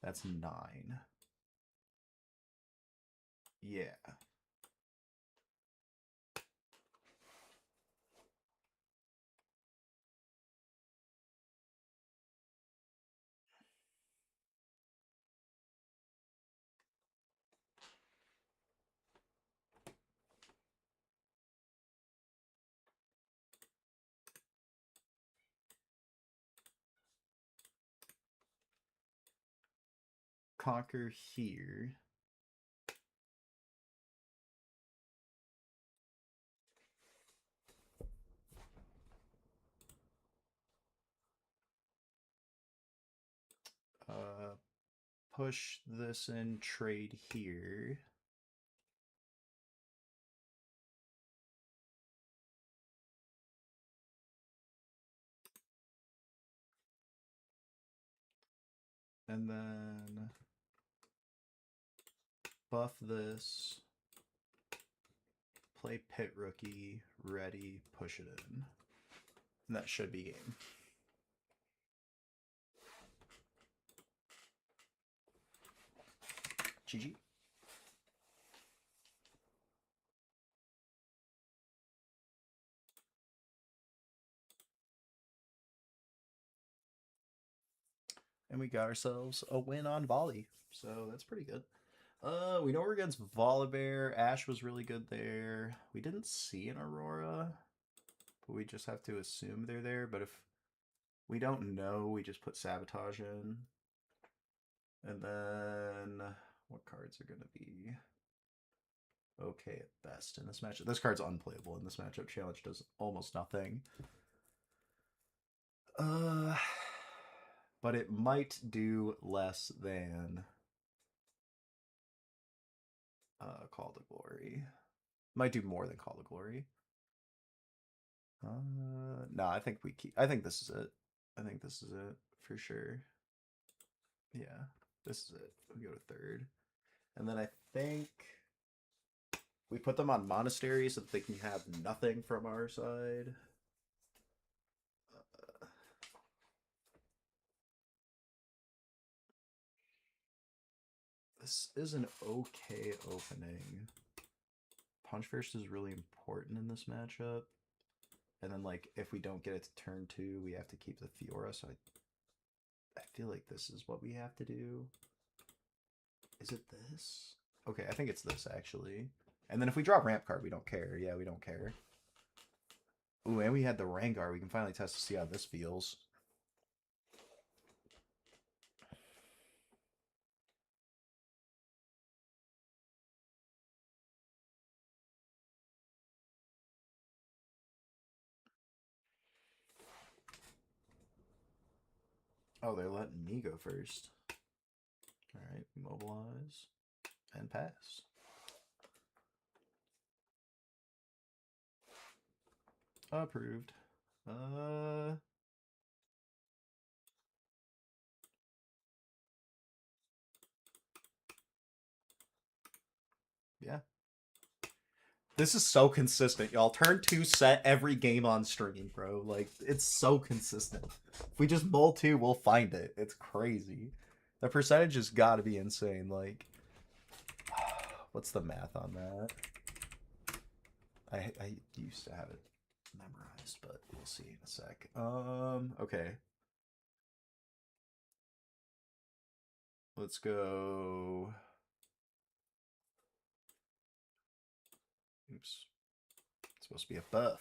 That's 9. Yeah. Conquer here. Push this in, trade here. And then buff this. Play pit rookie, ready, push it in. And that should be game. GG. And we got ourselves a win on volley. So that's pretty good. We know we're against Volibear. Ash was really good there. We didn't see an Aurora, but we just have to assume they're there. But if we don't know, we just put Sabotage in. And then what cards are going to be okay at best in this matchup? This card's unplayable in this matchup. Challenge does almost nothing. But it might do less than Call to Glory. Might do more than Call to Glory. No, I think we keep. I think this is it. I think this is it for sure. Yeah, this is it. We go to third, and then I think we put them on Monastery so that they can have nothing from our side. This is an okay opening. Punch First is really important in this matchup. And then, like, if we don't get it to turn 2, we have to keep the Fiora, so I feel like this is what we have to do. Is it this? Okay, I think it's this, actually. And then if we draw Ramp card, we don't care. Yeah, we don't care. Ooh, and we had the Rangar. We can finally test to see how this feels. Oh, they're letting me go first. Alright, mobilize. And pass. Approved. Yeah. This is so consistent, y'all. Turn 2 Sett every game on stream, bro. Like, it's so consistent. If we just mull 2, we'll find it. It's crazy. The percentage has got to be insane. Like, what's the math on that? I used to have it memorized, but we'll see in a sec. Okay. Let's go. Oops. It's supposed to be a buff.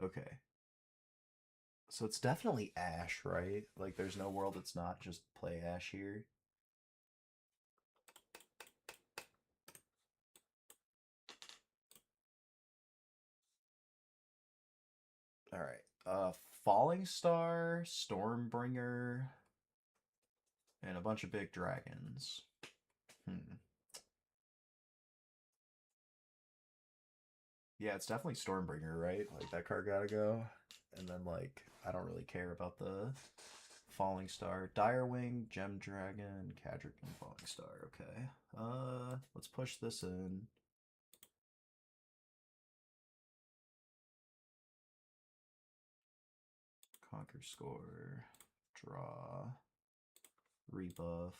Okay. So it's definitely Ash, right? Like, there's no world it's not just play Ash here. All right. Falling Star, Stormbringer, and a bunch of big dragons. Yeah, it's definitely Stormbringer, right? Like, that card gotta go. And then, like, I don't really care about the Falling Star, Direwing, Gem Dragon, Cadric, Falling Star. Okay. Let's push this in. Conquer score, draw, rebuff,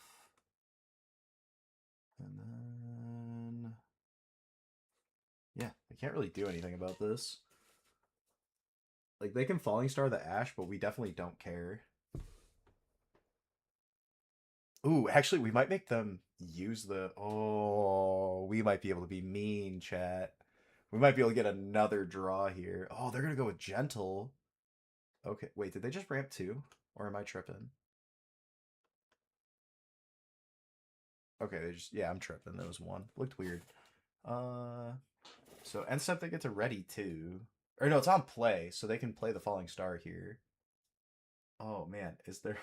and then yeah, I can't really do anything about this. Like they can Falling Star the Ash, but we definitely don't care. Ooh, actually, we might make them use the. Oh, we might be able to be mean, chat. We might be able to get another draw here. Oh, they're gonna go with Gentle. Okay, wait, did they just ramp two? Or am I tripping? Okay, they just, yeah, I'm tripping. There was one. Looked weird. So end step they get to ready too. Or no, it's on play, so they can play the Falling Star here. Oh man, is there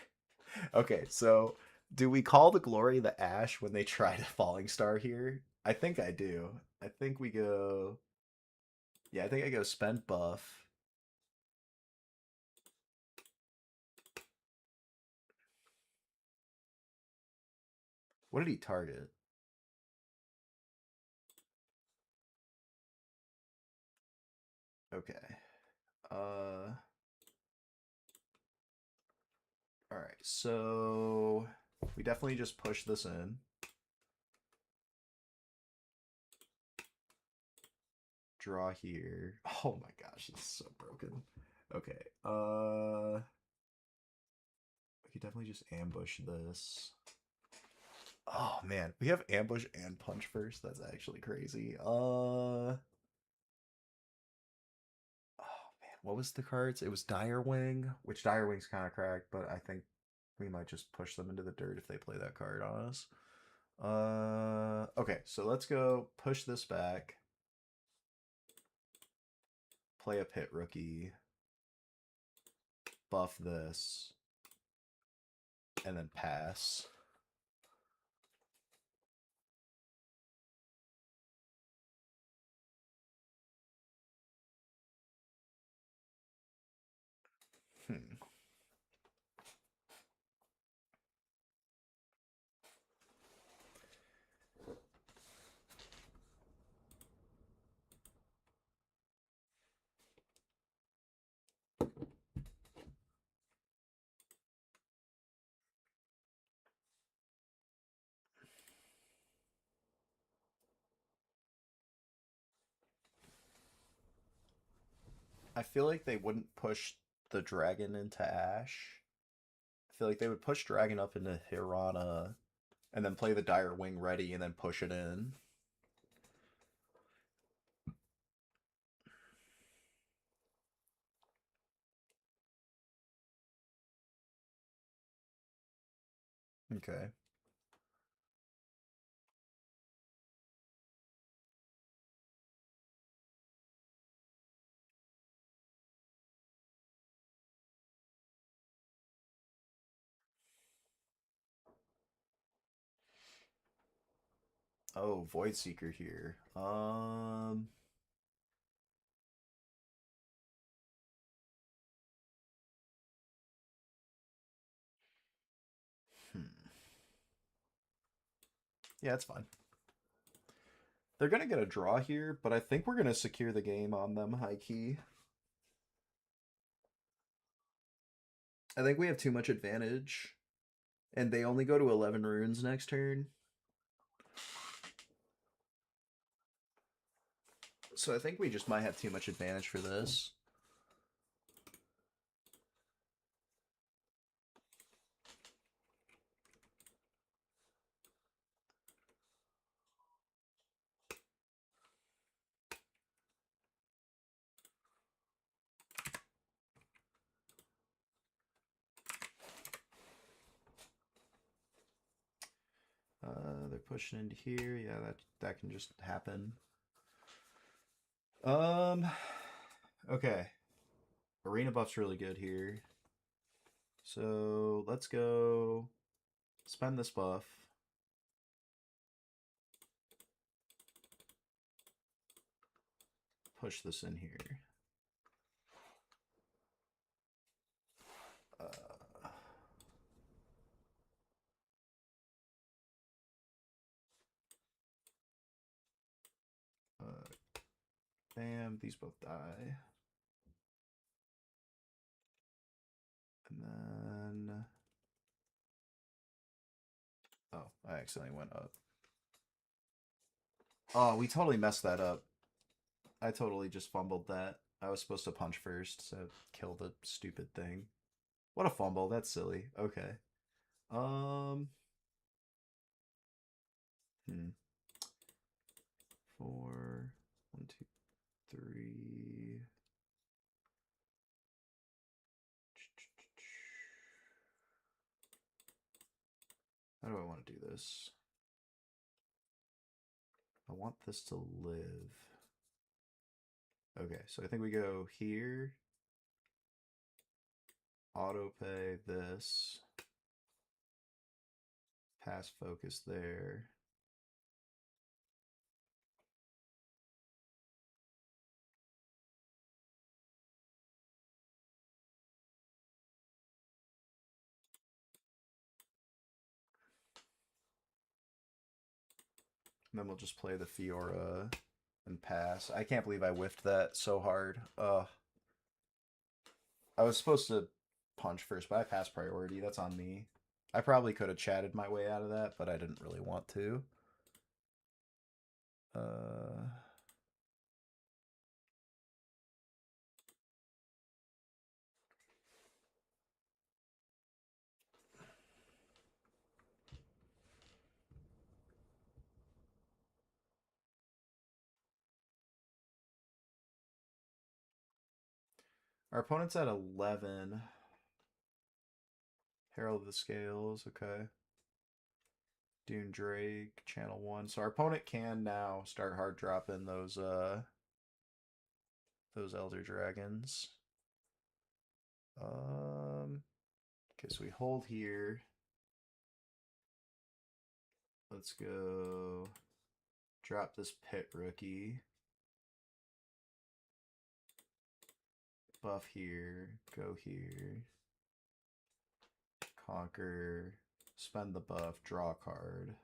Okay, so do we call the Glory the Ash when they try to Falling Star here? I think I do. I think we go Yeah, I think I go spend buff. What did he target? Okay. All right. So we definitely just push this in. Draw here. Oh my gosh, it's so broken. Okay. We could definitely just ambush this. Oh man, we have ambush and punch first. That's actually crazy. Oh man, what was the cards? It was Direwing, which Direwing's kind of cracked, but I think we might just push them into the dirt if they play that card on us. Okay, so let's go push this back. Play a pit rookie. Buff this. And then pass. I feel like they wouldn't push the dragon into Ash. I feel like they would push dragon up into Hirana and then play the Dire Wing ready and then push it in. Okay. Oh, Void Seeker here. Hmm. Yeah, it's fine. They're gonna get a draw here, but I think we're gonna secure the game on them high key. I think we have too much advantage, and they only go to 11 runes next turn. So I think we just might have too much advantage for this. They're pushing into here. Yeah, that can just happen. Okay. Arena buff's really good here. So let's go spend this buff. Push this in here. Bam, these both die. And then... Oh, I accidentally went up. Oh, we totally messed that up. I totally just fumbled that. I was supposed to punch first, so kill the stupid thing. What a fumble. That's silly. Okay. Um... Hmm. 4... 1, 2, 3... How do I want to do this? I want this to live. Okay, so I think we go here. Auto pay this. Pass focus there. And then we'll just play the Fiora and pass. I can't believe I whiffed that so hard. I was supposed to punch first, but I passed priority. That's on me. I probably could have chatted my way out of that, but I didn't really want to. Uh, our opponent's at 11. Herald of the Scales, okay. Dune Drake, Channel 1. So our opponent can now start hard dropping those Elder Dragons. Okay, so we hold here. Let's go drop this Pit Rookie. Buff here, go here. Conquer, spend the buff, draw a card.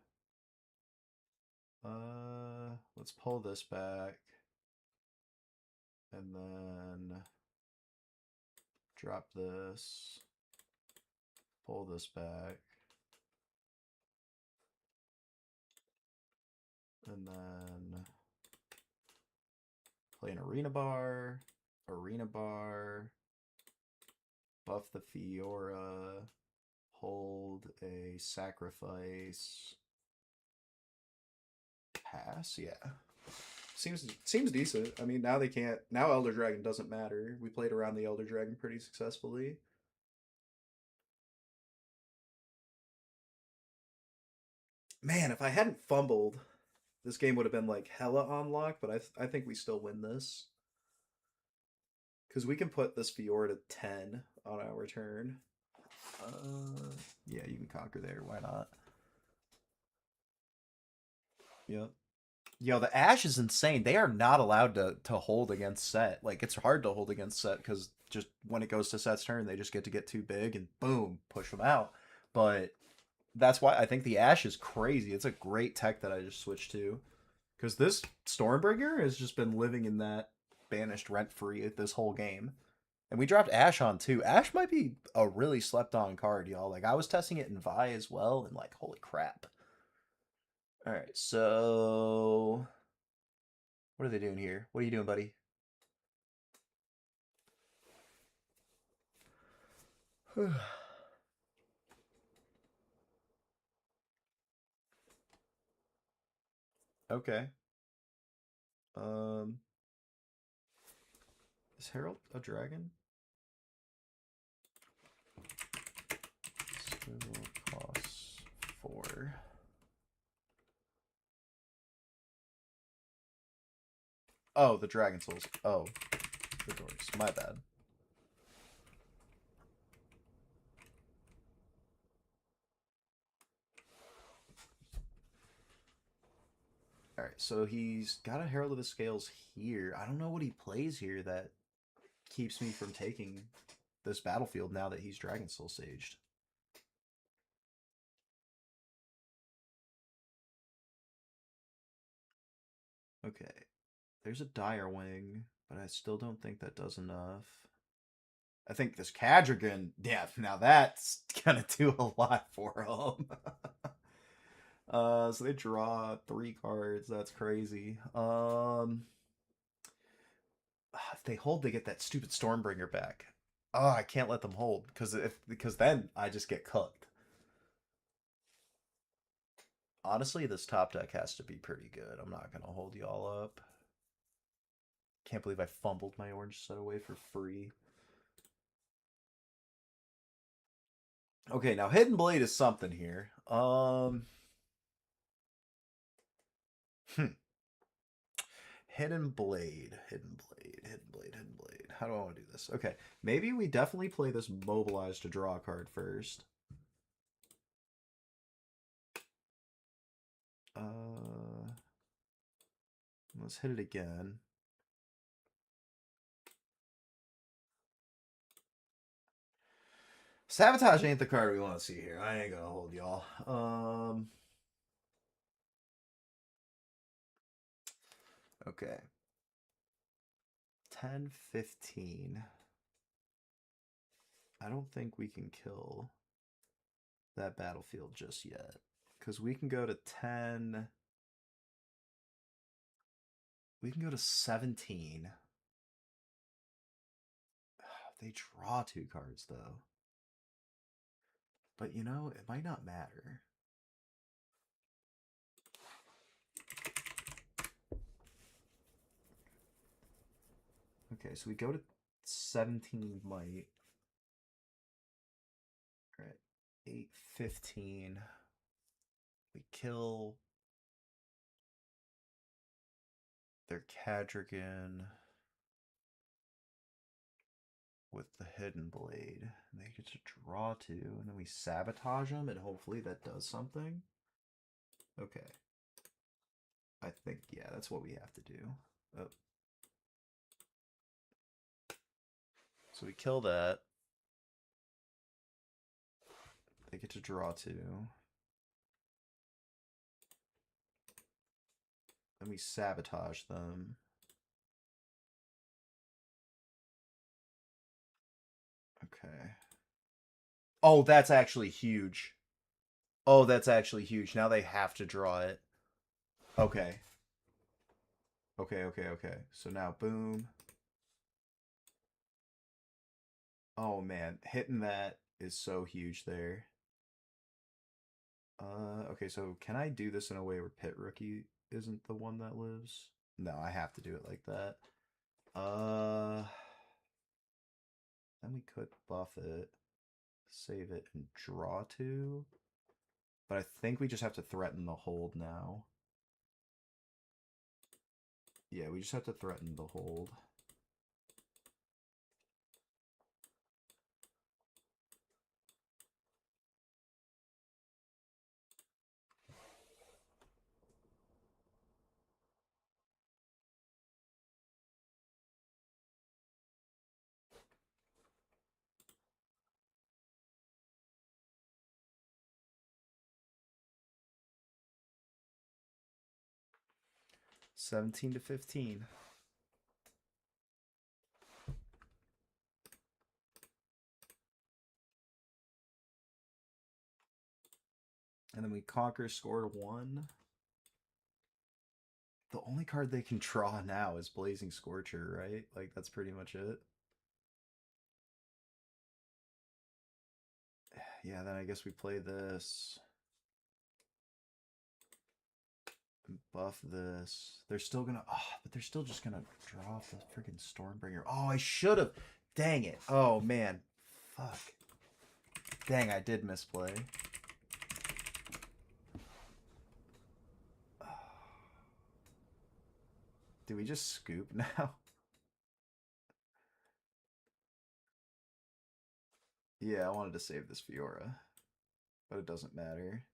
Let's pull this back. And then drop this. Pull this back. And then play an arena bar, buff the Fiora, hold a sacrifice, pass. Yeah, seems decent. I mean, now they can't. Now Elder Dragon doesn't matter. We played around the Elder Dragon pretty successfully. Man, if I hadn't fumbled, this game would have been like hella on lock. But I think we still win this because we can put this Fiora to 10 on our turn. Yeah, you can conquer there. Why not? Yep. Yo, the Ash is insane. They are not allowed to hold against Sett. Like, it's hard to hold against Sett because just when it goes to Sett's turn, they just get too big and boom, push them out. But that's why I think the Ash is crazy. It's a great tech that I just switched to. Because this Stormbringer has just been living in that banished rent free this whole game. And we dropped Ash on too. Ash might be a really slept on card, y'all. Like, I was testing it in Vi as well, and like, holy crap. All right, so what are they doing here? What are you doing, buddy? Okay. Um, is Herald a dragon? Still costs 4. Oh, the Dragon Souls. Oh, the doors. My bad. All right, so he's got a Herald of the Scales here. I don't know what he plays here that keeps me from taking this battlefield now that he's Dragon Soul Saged. Okay. There's a dire wing, but I still don't think that does enough. I think this Cadrigan, yeah, now that's gonna do a lot for them. So they draw 3 cards. That's crazy. If they hold, they get that stupid Stormbringer back. Oh, I can't let them hold because then I just get cooked. Honestly, this top deck has to be pretty good. I'm not gonna hold y'all up. Can't believe I fumbled my orange set away for free. Okay, now Hidden Blade is something here. Hidden Blade, Hidden Blade, Hidden Blade, Hidden Blade. How do I want to do this? Okay, maybe we definitely play this Mobilize to draw a card first. Let's hit it again. Sabotage ain't the card we want to see here. I ain't gonna hold y'all. Okay. 10, 15. I don't think we can kill that battlefield just yet. Because we can go to 10. We can go to 17. They draw 2 cards, though. But, you know, it might not matter. Okay, so we go to 17 might. All right, 8, 15. We kill their Cadrigan with the Hidden Blade. And they get to draw 2, and then we sabotage them, and hopefully that does something. Okay. I think, yeah, that's what we have to do. Oh. So we kill that. They get to draw 2. And we sabotage them. Okay. Oh, that's actually huge. Oh, that's actually huge. Now they have to draw it. Okay. Okay. So now, boom. Oh, man. Hitting that is so huge there. Okay, so can I do this in a way where Pit Rookie isn't the one that lives? No, I have to do it like that. Then we could buff it, save it, and draw 2. But I think we just have to threaten the hold now. Yeah, we just have to threaten the hold. $17 to $15. And then we conquer, score 1. The only card they can draw now is Blazing Scorcher, right? Like, that's pretty much it. Yeah, then I guess we play this. And buff this. They're still gonna... Oh, but they're still just gonna draw off the freaking Stormbringer. Oh, I should have... Dang it. Oh, man. Fuck. Dang, I did misplay. Do we just scoop now? Yeah, I wanted to save this Fiora, but it doesn't matter.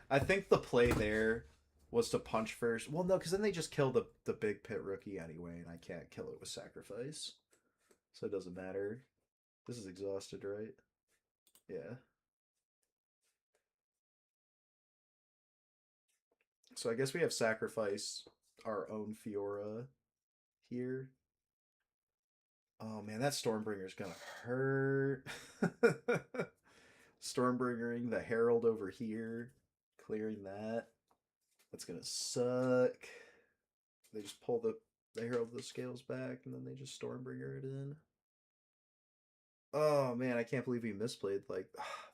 I think the play there was to punch first. Well, no, because then they just kill the big pit rookie anyway, and I can't kill it with sacrifice, so it doesn't matter. This is exhausted, right? Yeah. So I guess we have sacrifice our own Fiora here. Oh man, that Stormbringer's gonna hurt. Stormbringering the Herald over here, clearing that. That's gonna suck. They just pull the Herald of the Scales back, and then they just Stormbringer it in. Oh man, I can't believe we misplayed. Like,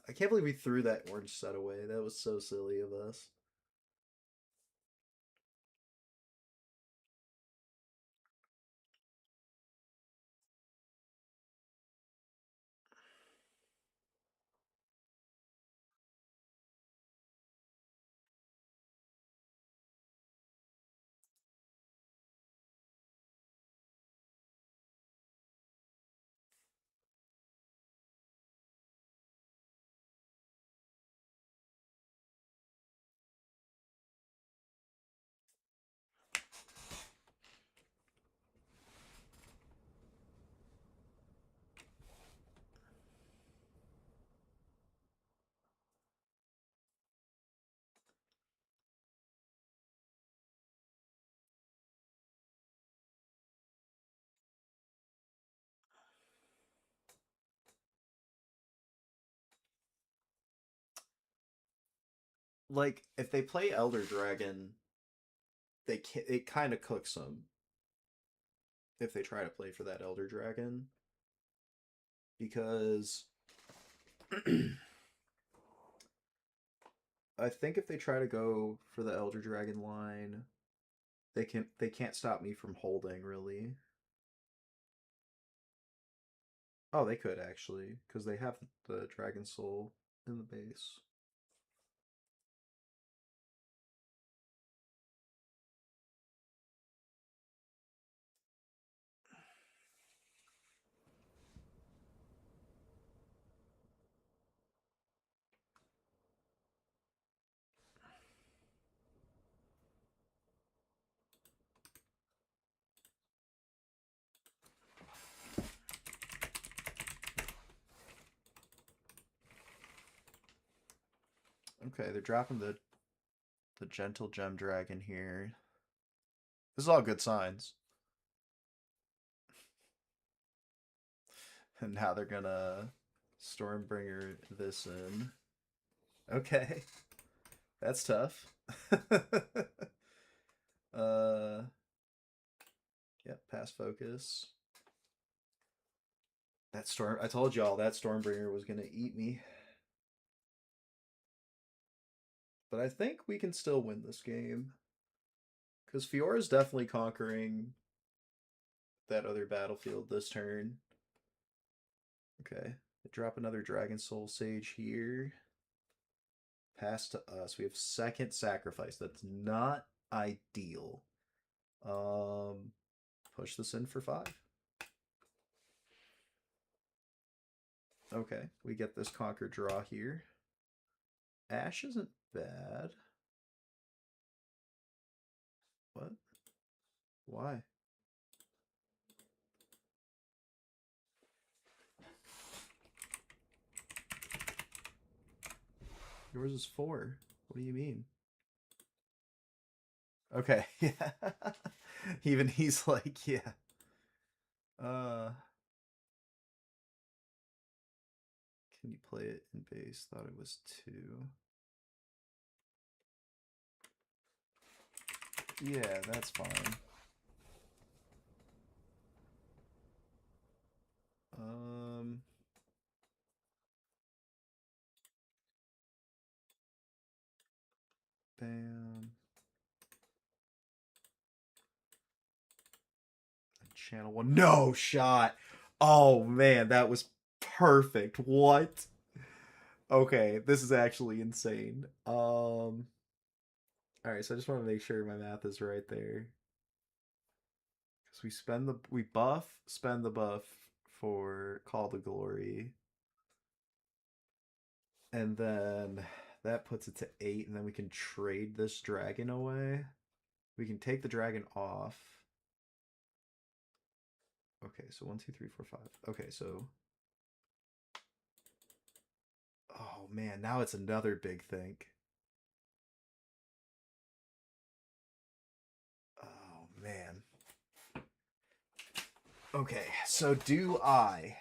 I can't believe we threw that orange set away. That was so silly of us. Like, if they play Elder Dragon, they can it kind of cooks them if they try to play for that Elder Dragon because I think if they try to go for the Elder Dragon line, they can't stop me from holding really. Oh, they could actually because they have the Dragon Soul in the base. Okay, they're dropping the Gentle Gem Dragon here. This is all good signs. And now they're gonna Stormbringer this in. Okay, that's tough. uh, yep, pass focus. That storm. I told y'all that Stormbringer was gonna eat me. But I think we can still win this game because Fiora's definitely conquering that other battlefield this turn. Okay, drop another Dragon Soul Sage here. Pass to us. We have second sacrifice. That's not ideal. Push this in for 5. Okay, we get this conquer draw here. Ash isn't bad. What? Why? Yours is 4. What do you mean? Okay, yeah. Even he's like, yeah. Uh, can you play it in base? Thought it was 2. Yeah, that's fine. Um, bam. Channel 1. No shot. Oh man, that was perfect. What? Okay, this is actually insane. All right, so I just want to make sure my math is right there. Because we spend the buff for Call to Glory. And then That puts it to 8, and then we can trade this dragon away. We can take the dragon off. Okay, so 1, 2, 3, 4, 5. Okay, so oh man, now it's another big thing. Oh man. Okay, so do I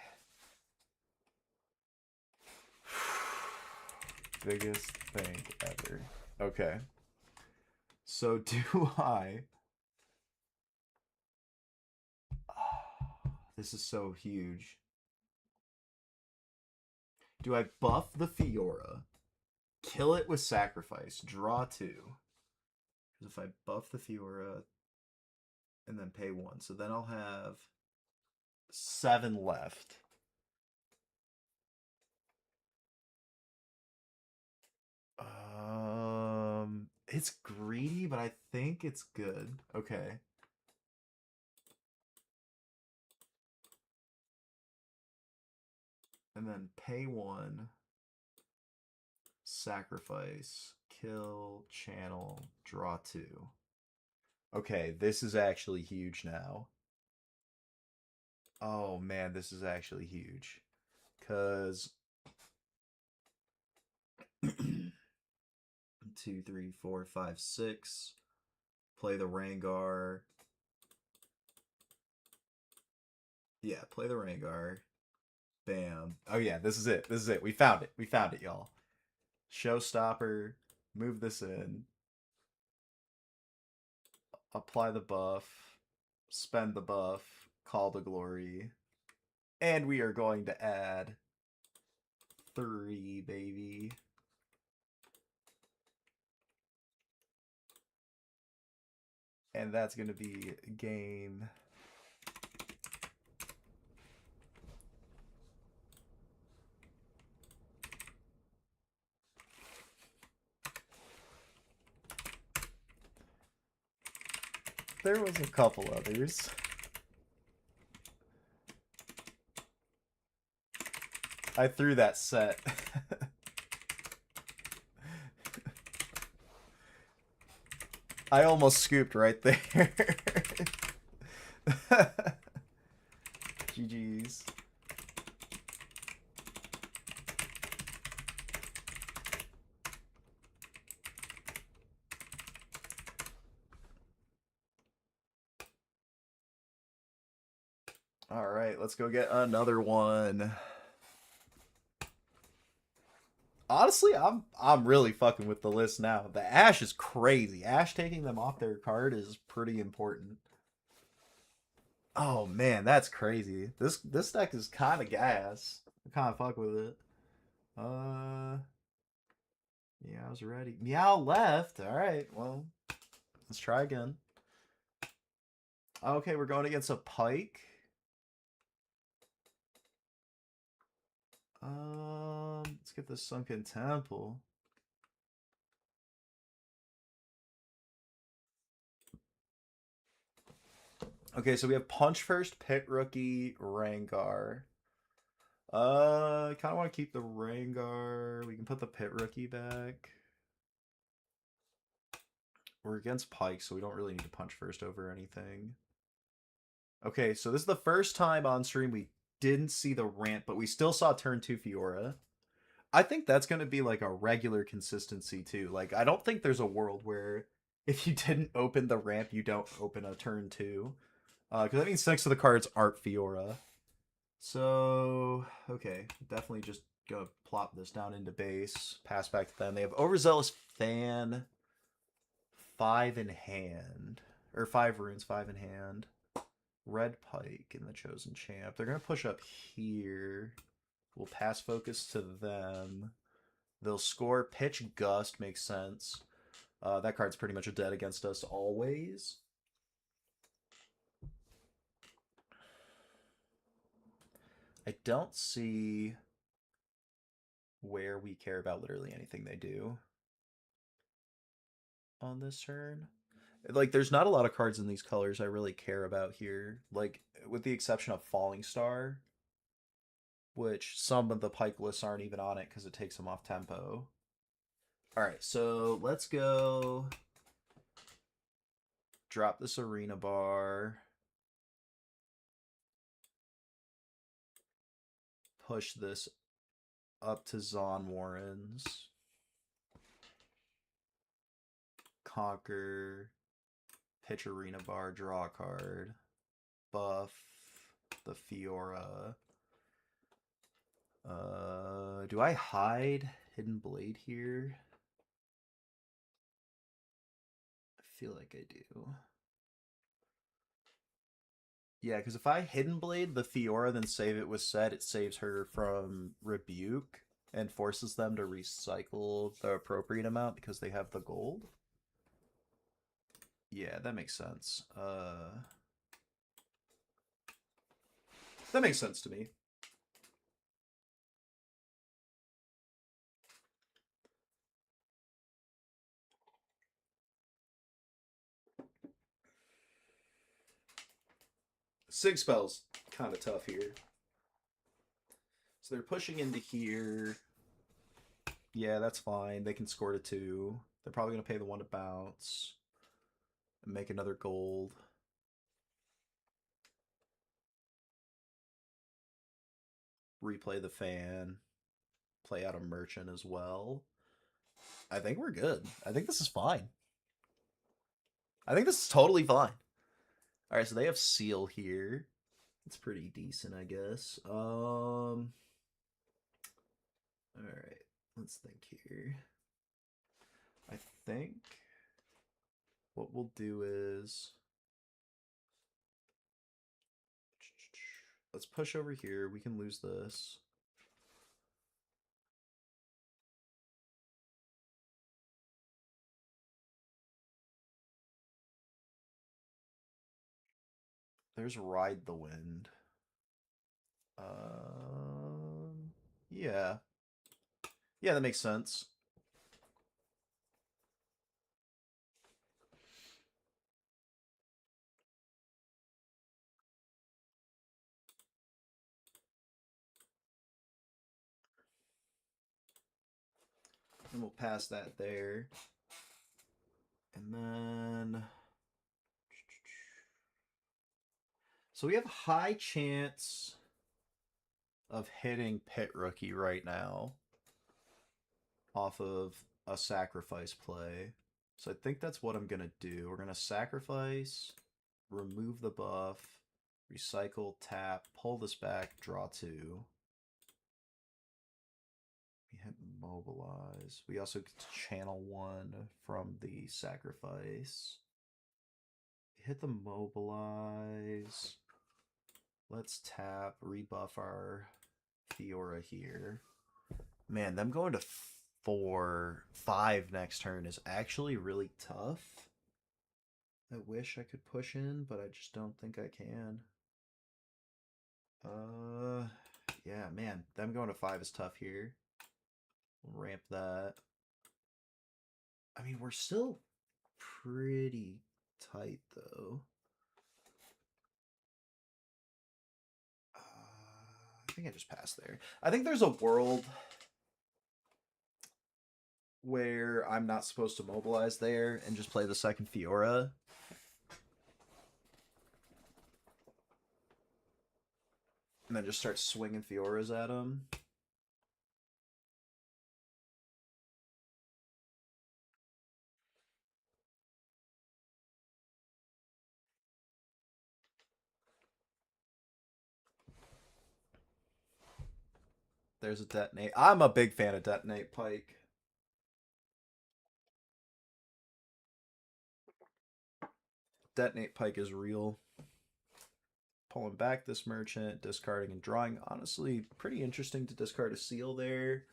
biggest thing ever. Okay. So do I this is so huge. Do I buff the Fiora, kill it with sacrifice, draw 2? Because if I buff the Fiora and then pay 1, so then I'll have 7 left. It's greedy, but I think it's good. Okay. And then pay 1, sacrifice, kill, channel, draw 2. Okay, this is actually huge now. Oh man, this is actually huge. Cause 2, 3, 4, 5, 6. Play the Rangar. Yeah, play the Rangar. Bam. Oh yeah, this is it. This is it. We found it. We found it, y'all. Showstopper. Move this in. Apply the buff. Spend the buff. Call to glory. And we are going to add 3, baby. And that's going to be game. There was a couple others. I threw that set. I almost scooped right there. GG's. All right, let's go get another one. Honestly, I'm really fucking with the list now. The Ash is crazy. Ash taking them off their card is pretty important. Oh man, that's crazy. This deck is kind of gas. I kind of fuck with it. Uh, yeah, I was ready. Meow left. All right, well, let's try again. Okay, we're going against a Pike. Let's get the Sunken Temple. Okay, so we have Punch First, Pit Rookie, Rangar. I kind of want to keep the Rangar. We can put the Pit Rookie back. We're against Pike, so we don't really need to Punch First over anything. Okay, so this is the first time on stream we didn't see the rant, but we still saw turn 2 Fiora. I think that's going to be like a regular consistency too. Like, I don't think there's a world where if you didn't open the ramp, you don't open a turn 2. Because that means 6 of the cards aren't Fiora. So, okay, definitely just go plop this down into base, pass back to them. They have Overzealous Fan, 5 in hand, or 5 runes, 5 in hand. Red Pike and the Chosen Champ. They're going to push up here. We'll pass focus to them. They'll score Pitch Gust, makes sense. That card's pretty much a dead against us always. I don't see where we care about literally anything they do on this turn. Like, there's not a lot of cards in these colors I really care about here. Like, with the exception of Falling Star, which some of the Pike lists aren't even on it because it takes them off tempo. All right, so let's go drop this arena bar. Push this up to Zon Warrens. Conquer. Pitch arena bar, draw a card. Buff the Fiora. Do I hide Hidden Blade here? I feel like I do. Yeah, because if I Hidden Blade the Fiora, then save it with Sett, it saves her from Rebuke and forces them to recycle the appropriate amount because they have the gold. Yeah, that makes sense. That makes sense to me. Sig spell's kind of tough here. So they're pushing into here. Yeah, that's fine. They can score to 2. They're probably going to pay the 1 to bounce. And make another gold. Replay the fan. Play out a merchant as well. I think we're good. I think this is fine. I think this is totally fine. Alright, so they have seal here. It's pretty decent, I guess. Alright, let's think here. I think what we'll do is let's push over here. We can lose this. There's Ride the Wind. Yeah. Yeah, that makes sense. And we'll pass that there. And then... So we have high chance of hitting Pit Rookie right now off of a sacrifice play. So I think that's what I'm going to do. We're going to sacrifice, remove the buff, recycle, tap, pull this back, draw 2. We hit mobilize. We also get to channel 1 from the sacrifice. We hit the mobilize. Let's tap, rebuff our Fiora here. Man, them going to 4-5 next turn is actually really tough. I wish I could push in, but I just don't think I can. Yeah, man, them going to 5 is tough here. We'll ramp that. I mean, we're still pretty tight, though. I think I just passed there. I think there's a world where I'm not supposed to mobilize there and just play the second Fiora. And then just start swinging Fioras at him. There's a detonate. I'm a big fan of detonate Pike. Detonate Pike is real. Pulling back this merchant, discarding and drawing. Honestly, pretty interesting to discard a seal there.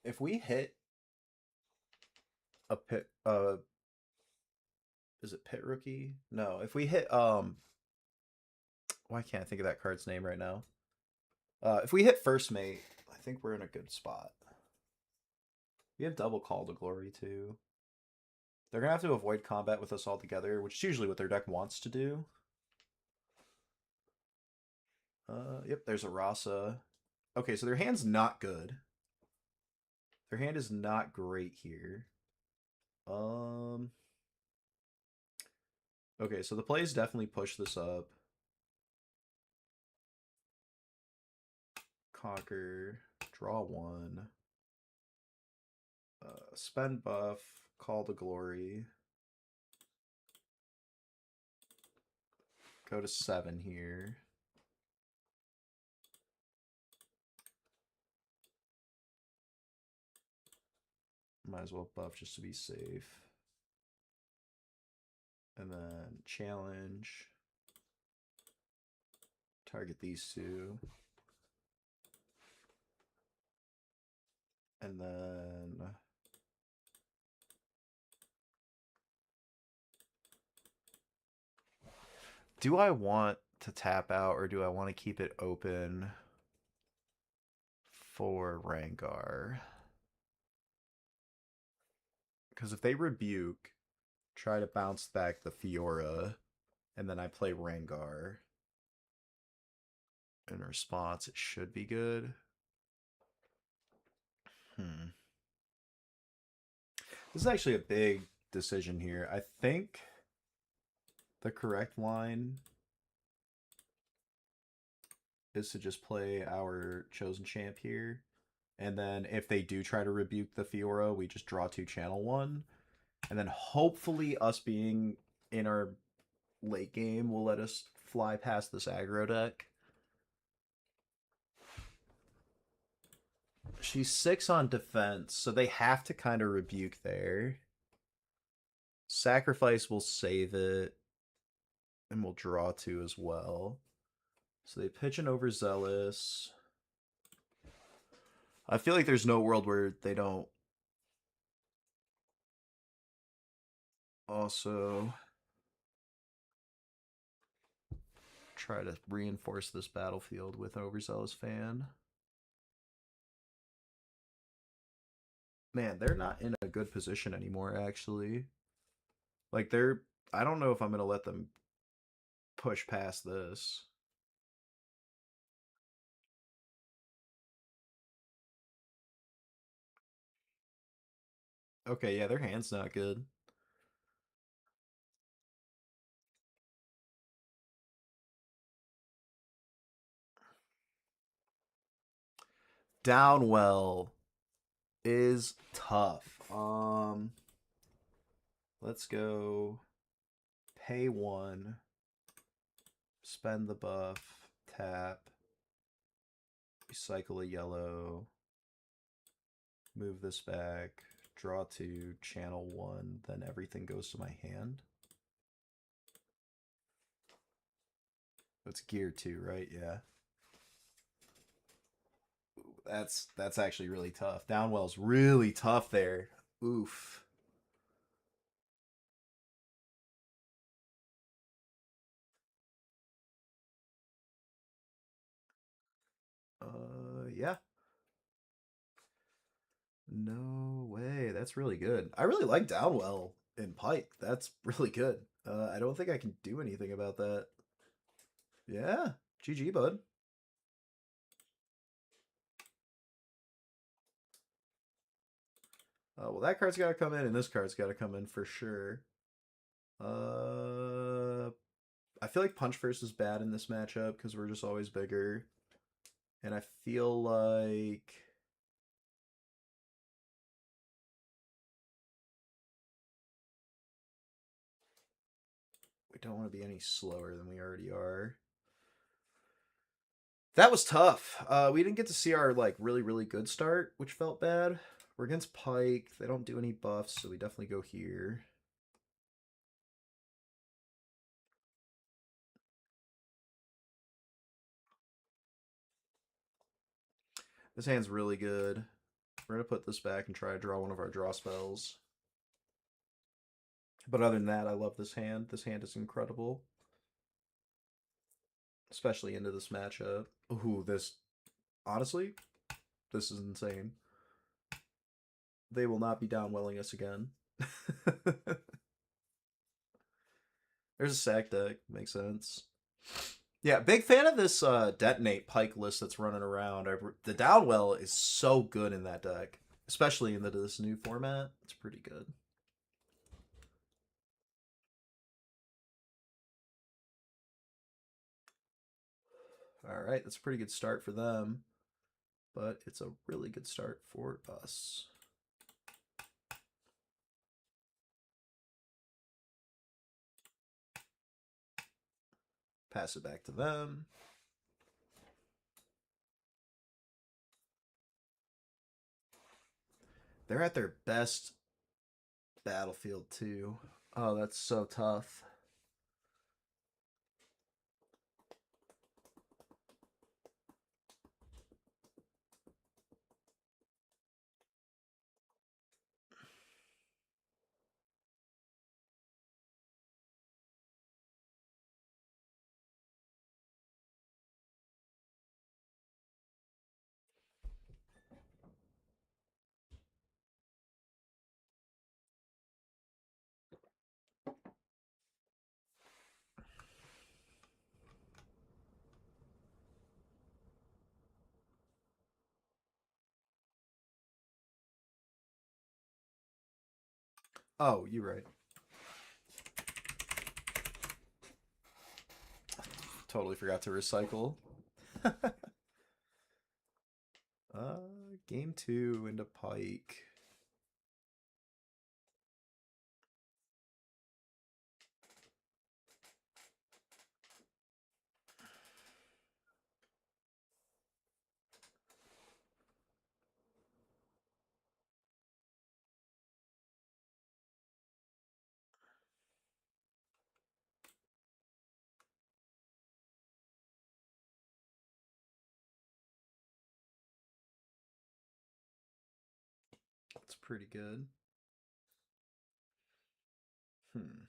If we hit a pit, is it Pit Rookie? No, if we hit why can't I think of that card's name right now? If we hit First Mate, I think we're in a good spot. We have double Call to Glory too. They're gonna have to avoid combat with us altogether, which is usually what their deck wants to do. Yep, there's a Rasa. Okay, so their hand's not good. Their hand is not great here. Um. Okay, so the plays definitely push this up. Conquer, draw one. Spend buff, call the glory. Go to 7 here. Might as well buff just to be safe. And then challenge. Target these two. And then do I want to tap out or do I want to keep it open for Rangar? Because if they rebuke, try to bounce back the Fiora, and then I play Rangar in response, it should be good. This is actually a big decision here. I think the correct line is to just play our chosen champ here. And then if they do try to rebuke the Fiora, we just draw 2 channel 1. And then hopefully us being in our late game will let us fly past this aggro deck. She's 6 on defense, so they have to kind of rebuke there. Sacrifice will save it. And we'll draw 2 as well. So they pitch an overzealous. I feel like there's no world where they don't also try to reinforce this battlefield with overzealous fan. Man, they're not in a good position anymore, actually. Like, they're... I don't know if I'm going to let them push past this. Okay, yeah, their hand's not good. Downwell is tough. Let's go pay 1, spend the buff, tap, recycle a yellow, move this back, draw 2, channel 1, then everything goes to my hand. It's gear 2, right? Yeah. That's actually really tough. Downwell's really tough there. Oof. Yeah. No way. That's really good. I really like Downwell in Pike. That's really good. I don't think I can do anything about that. Yeah. GG, bud. Well, that card's got to come in, and this card's got to come in for sure. I feel like Punch First is bad in this matchup because we're just always bigger. And I feel like... we don't want to be any slower than we already are. That was tough. We didn't get to see our like really good start, which felt bad. We're against Pike. They don't do any buffs, so we definitely go here. This hand's really good. We're gonna put this back and try to draw one of our draw spells. But other than that, I love this hand. This hand is incredible. Especially into this matchup. Ooh, this... honestly, this is insane. They will not be downwelling us again. There's a sack deck. Makes sense. Yeah, big fan of this detonate pike list that's running around. The Downwell is so good in that deck, especially in this new format. It's pretty good. All right, that's a pretty good start for them, but it's a really good start for us. Pass it back to them. They're at their best battlefield too. Oh, that's so tough. Oh, you're right. Totally forgot to recycle. Game 2 into Pike. That's pretty good. Hmm.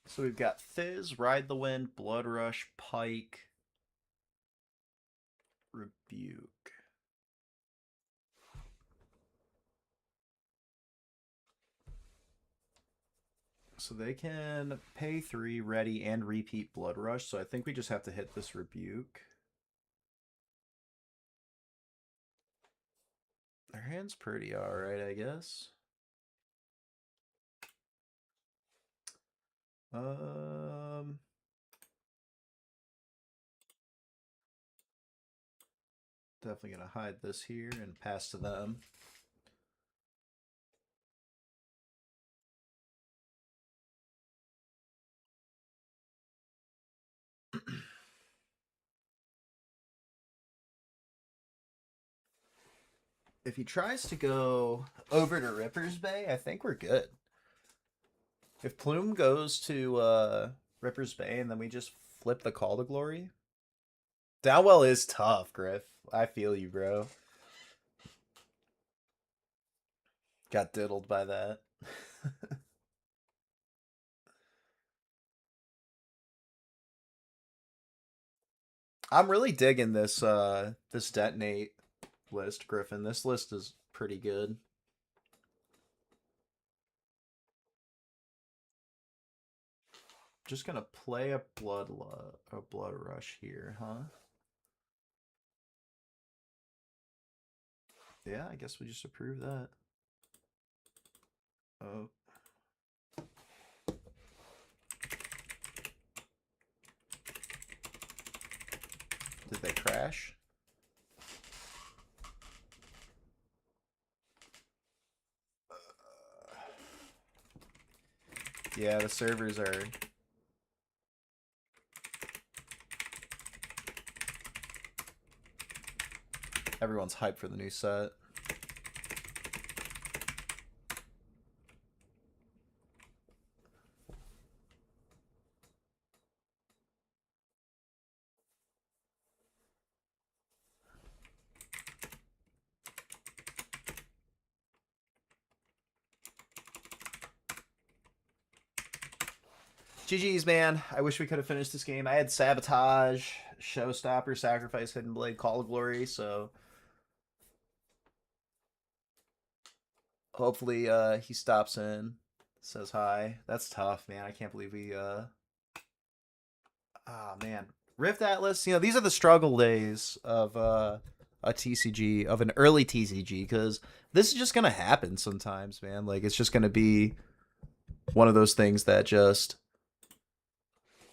So we've got Fizz, Ride the Wind, Blood Rush, Pike, Rebuke. So they can pay 3, ready, and repeat Blood Rush. So I think we just have to hit this Rebuke. Their hand's pretty alright, I guess. Definitely gonna hide this here and pass to them. If he tries to go over to Ripper's Bay, I think we're good. If Plume goes to Ripper's Bay and then we just flip the Call to Glory. Downwell is tough, Griff. I feel you, bro. Got diddled by that. I'm really digging this detonate list, Griffin. This list is pretty good. Just gonna play a blood rush here, huh? Yeah, I guess we just approve that. Oh. Did they crash? Yeah, the servers are... Everyone's hyped for the new set. GG's, man. I wish we could have finished this game. I had Sabotage, Showstopper, Sacrifice, Hidden Blade, Call of Glory, so hopefully he stops in, says hi. That's tough, man. I can't believe we ah, man. Rift Atlas, these are the struggle days of a TCG, of an early TCG, because this is just gonna happen sometimes, man. Like, it's just gonna be one of those things that just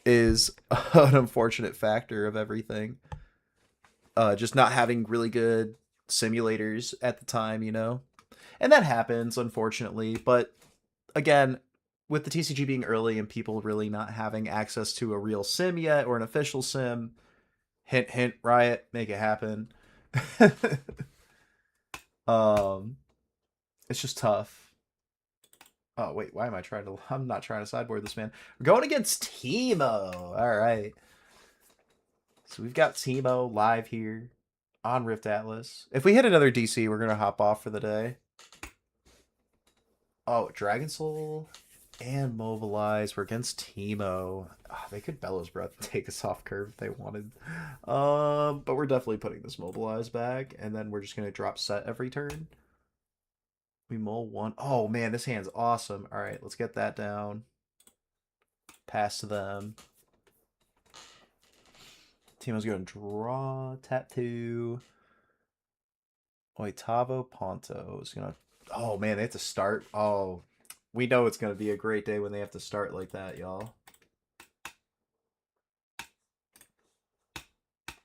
is an unfortunate factor of everything. Just not having really good simulators at the time, and that happens, unfortunately. But again, with the TCG being early and people really not having access to a real sim yet or an official sim, hint, hint, Riot, make it happen. um, it's just tough. Oh wait, why am I trying to? I'm not trying to sideboard this, man. We're going against Teemo. All right. So we've got Teemo live here on Rift Atlas. If we hit another DC, we're gonna hop off for the day. Oh, Dragon Soul and Mobilize. We're against Teemo. Oh, they could Bellows Breath and take us off curve if they wanted. But we're definitely putting this Mobilize back, and then we're just gonna drop Sett every turn. We mull one. Oh man, this hand's awesome. All right, let's get that down. Pass to them. Teemo's gonna draw, tap 2. Oitavo Ponto is gonna. Oh man, they have to start. Oh, we know it's gonna be a great day when they have to start like that, y'all.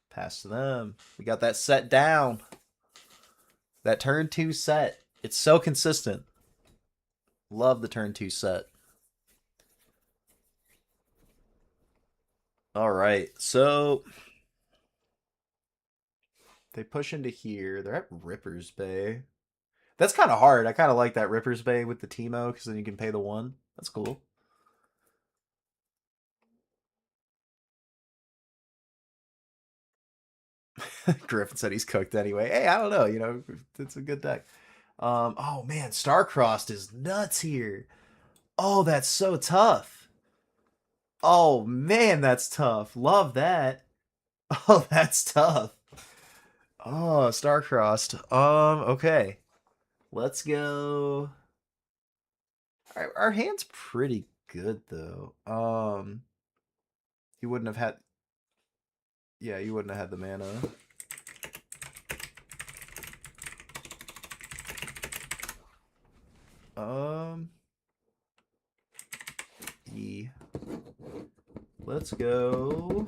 Pass to them. We got that Sett down. That turn 2 Sett. It's so consistent. Love the turn 2 Sett. All right, so they push into here. They're at Ripper's Bay. That's kind of hard. I kind of like that Ripper's Bay with the Teemo because then you can pay the 1. That's cool. Griffin said he's cooked anyway. Hey, I don't know. It's a good deck. Oh man, Starcrossed is nuts here. Oh, that's so tough. Oh man, that's tough. Love that. Oh, that's tough. Oh, Starcrossed. Okay. Let's go. Our hand's pretty good though. You wouldn't have had. Yeah, you wouldn't have had the mana. E. Let's go.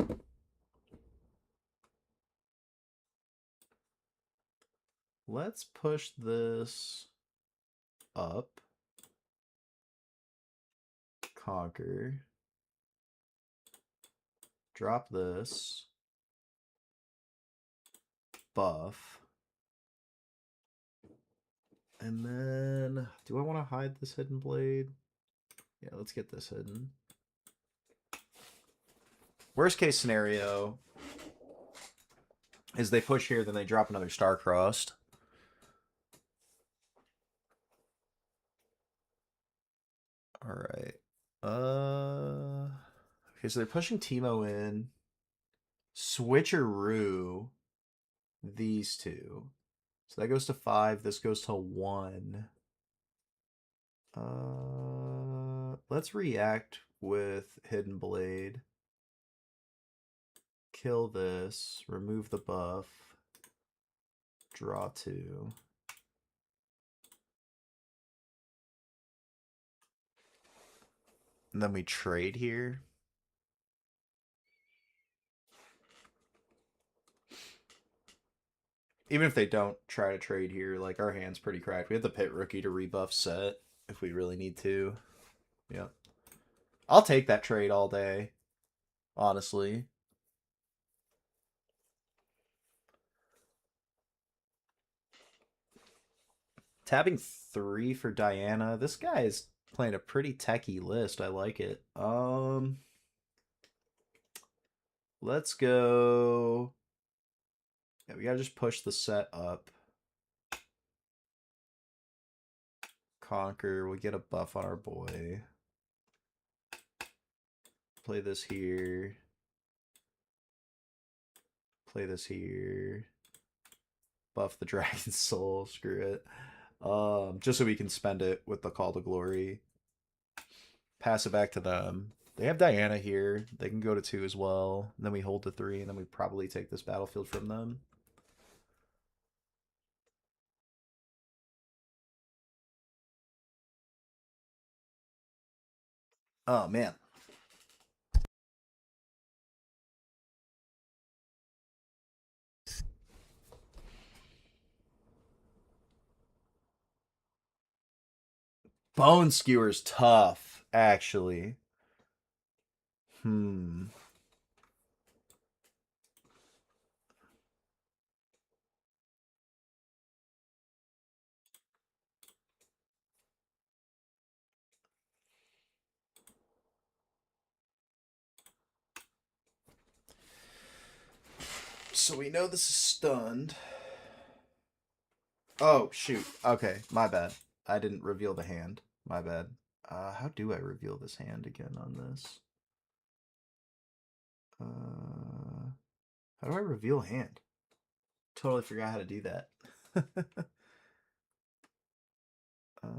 Let's push this up. Conquer. Drop this. Buff. And then, do I want to hide this Hidden Blade? Yeah, let's get this hidden. Worst case scenario is they push here, then they drop another Star-Crossed. All right. Okay, so they're pushing Teemo in. Switcheroo these two. So that goes to 5. This goes to 1. Let's react with Hidden Blade. Kill this. Remove the buff. Draw 2. And then we trade here. Even if they don't try to trade here, like, our hand's pretty cracked. We have the Pit Rookie to rebuff Sett if we really need to. Yep. I'll take that trade all day, honestly. Tabbing 3 for Diana. This guy is playing a pretty techie list. I like it. Let's go. Yeah, we gotta just push the Sett up. Conquer. We get a buff on our boy. Play this here. Play this here. Buff the Dragon Soul. Screw it. Just so we can spend it with the Call to Glory. Pass it back to them. They have Diana here. They can go to 2 as well. And then we hold to 3, and then we probably take this battlefield from them. Oh, man. Bone Skewer's tough, actually. So we know this is stunned. Oh, shoot. Okay, my bad. I didn't reveal the hand. My bad. How do I reveal this hand again on this? How do I reveal hand? Totally forgot how to do that. How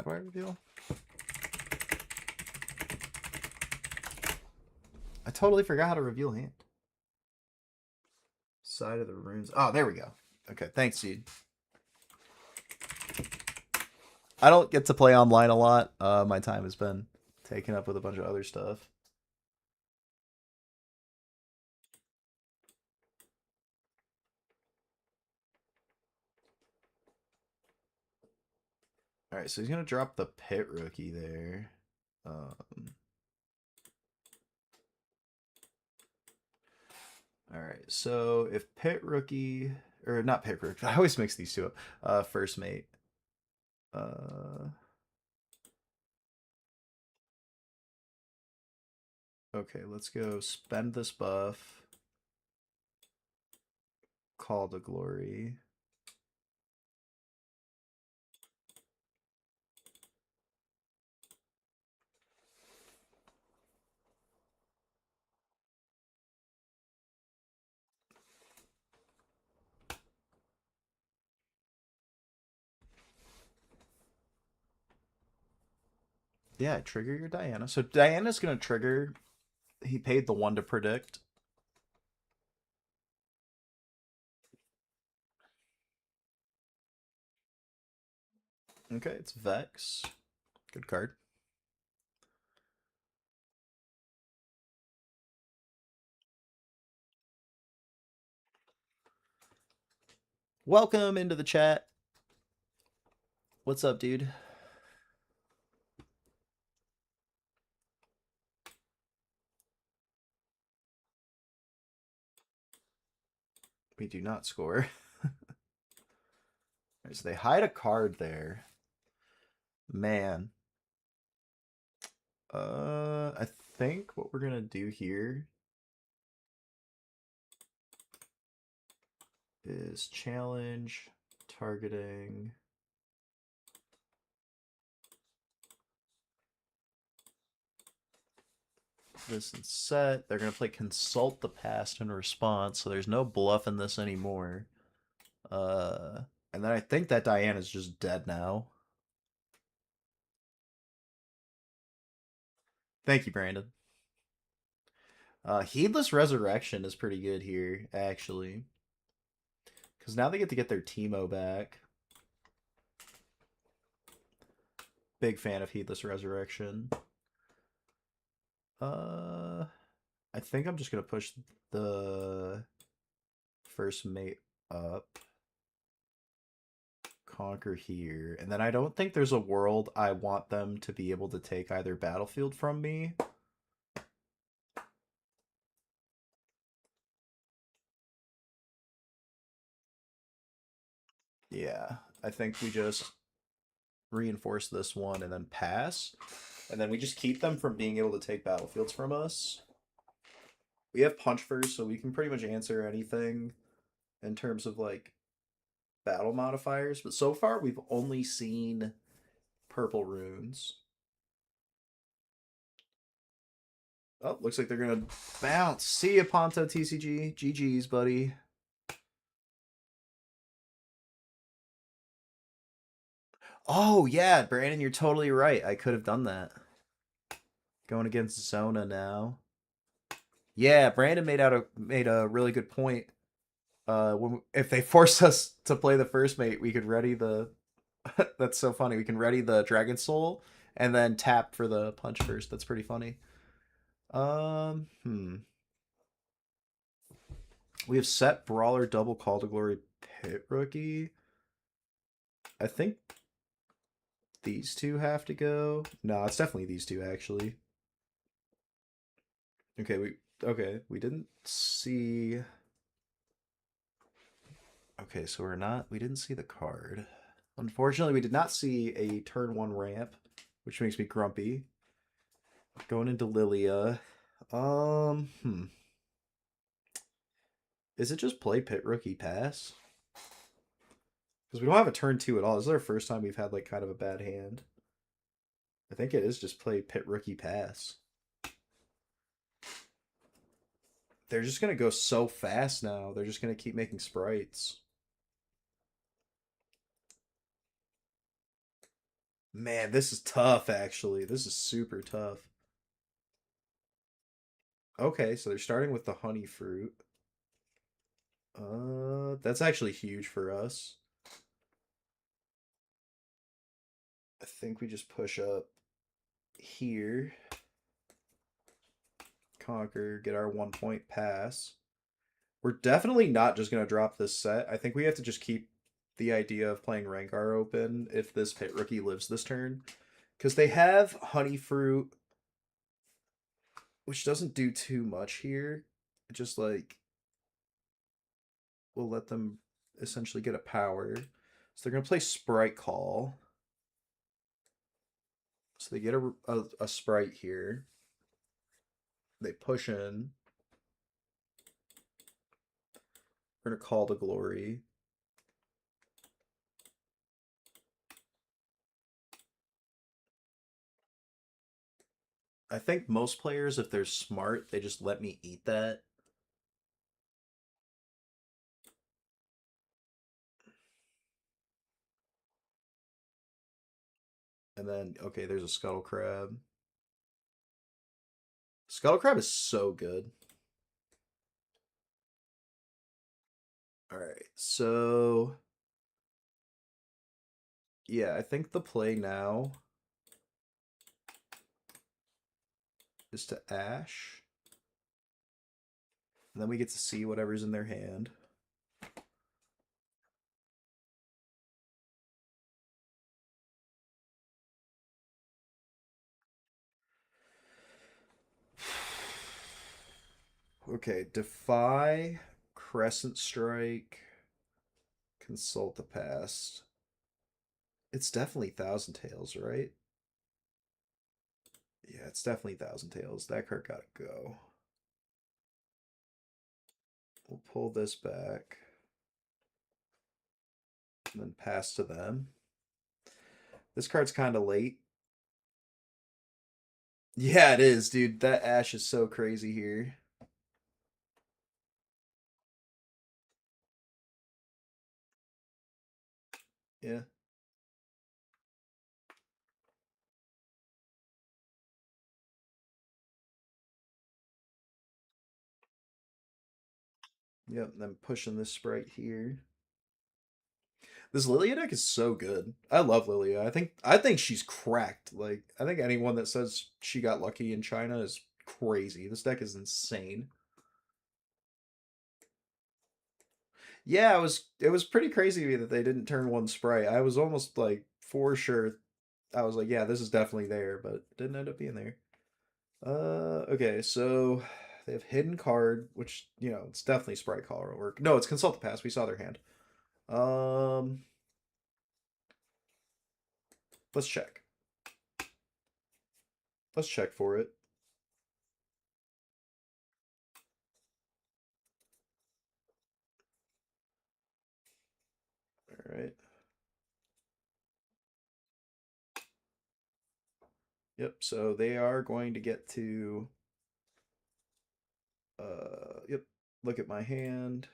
do I reveal? I totally forgot how to reveal hand. Side of the runes. Oh, there we go. Okay, thanks, dude. I don't get to play online a lot. My time has been taken up with a bunch of other stuff. All right, so he's gonna drop the pit rookie there. All right, so if pit rookie or not pit rookie, I always mix these two up. First mate. Okay, let's go spend this buff. Call to Glory. Yeah, trigger your Diana. So Diana's gonna trigger. He paid the 1 to predict. Okay, it's Vex. Good card. Welcome into the chat. What's up, dude? We do not score. Right, so they hide a card there. Man. I think what we're gonna do here is challenge targeting this and Sett. They're gonna play consult the past in response, so there's no bluff in this anymore. And then I think that Diana's just dead now. Thank you, Brandon. Heedless Resurrection is pretty good here, actually. Because now they get to get their Teemo back. Big fan of Heedless Resurrection. I think I'm just going to push the first mate up. conquer here. And then I don't think there's a world I want them to be able to take either battlefield from me. Yeah, I think we just reinforce this one and then pass. And then we just keep them from being able to take battlefields from us. We have punch first, so we can pretty much answer anything in terms of like battle modifiers. But so far, we've only seen purple runes. Oh, looks like they're gonna bounce. See ya, Ponto TCG. GG's, buddy. Oh yeah, Brandon, you're totally right. I could have done that. Going against Zona now. Yeah, Brandon made a really good point. If they force us to play the first mate, we could ready the. That's so funny. We can ready the Dragon Soul and then tap for the punch first. That's pretty funny. Hmm. We have Sett Brawler double Call to Glory Pit Rookie. I think these two have to go. No, it's definitely these two actually. Okay, we didn't see. Okay, so we didn't see the card. Unfortunately, we did not see a turn one ramp, which makes me grumpy. Going into Lilia. Hmm. Is it just play Pit Rookie pass? Because we don't have a turn two at all. This is our first time we've had like kind of a bad hand. I think it is just play Pit Rookie pass. They're just gonna go so fast now. They're just gonna keep making sprites. Man, this is tough actually. This is super tough. Okay, so they're starting with the honey fruit. That's actually huge for us. I think we just push up here. Conquer, get our 1 point pass. We're definitely not just going to drop this set. I think we have to just keep the idea of playing Rengar open if this Pit Rookie lives this turn. Because they have Honey Fruit, which doesn't do too much here. It just like will let them essentially get a power. So they're going to play Sprite Call. So they get a Sprite here. They push in. We're going to Call to Glory. I think most players, if they're smart, they just let me eat that. And then, okay, there's a Scuttle Crab. Scuttle Crab is so good. All right, so yeah, I think the play now is to Ash. And then we get to see whatever's in their hand. Okay, Defy, Crescent Strike, Consult the Past. It's definitely Thousand Tails, right? Yeah, it's definitely Thousand Tails. That card gotta go. We'll pull this back. And then pass to them. This card's kind of late. Yeah, it is, dude. That Ash is so crazy here. Yeah. Yep, and then pushing this sprite here. This Lilia deck is so good. I love Lilia. I think she's cracked. Like I think anyone that says she got lucky in China is crazy. This deck is insane. Yeah, it was pretty crazy to me that they didn't turn one sprite. I was almost like for sure. I was like, yeah, this is definitely there, but it didn't end up being there. Okay, so they have hidden card, which it's definitely sprite color work. No, it's consult the past. We saw their hand. Um, let's check. Let's check for it. All right. Yep. So they are going to get to. Yep. Look at my hand.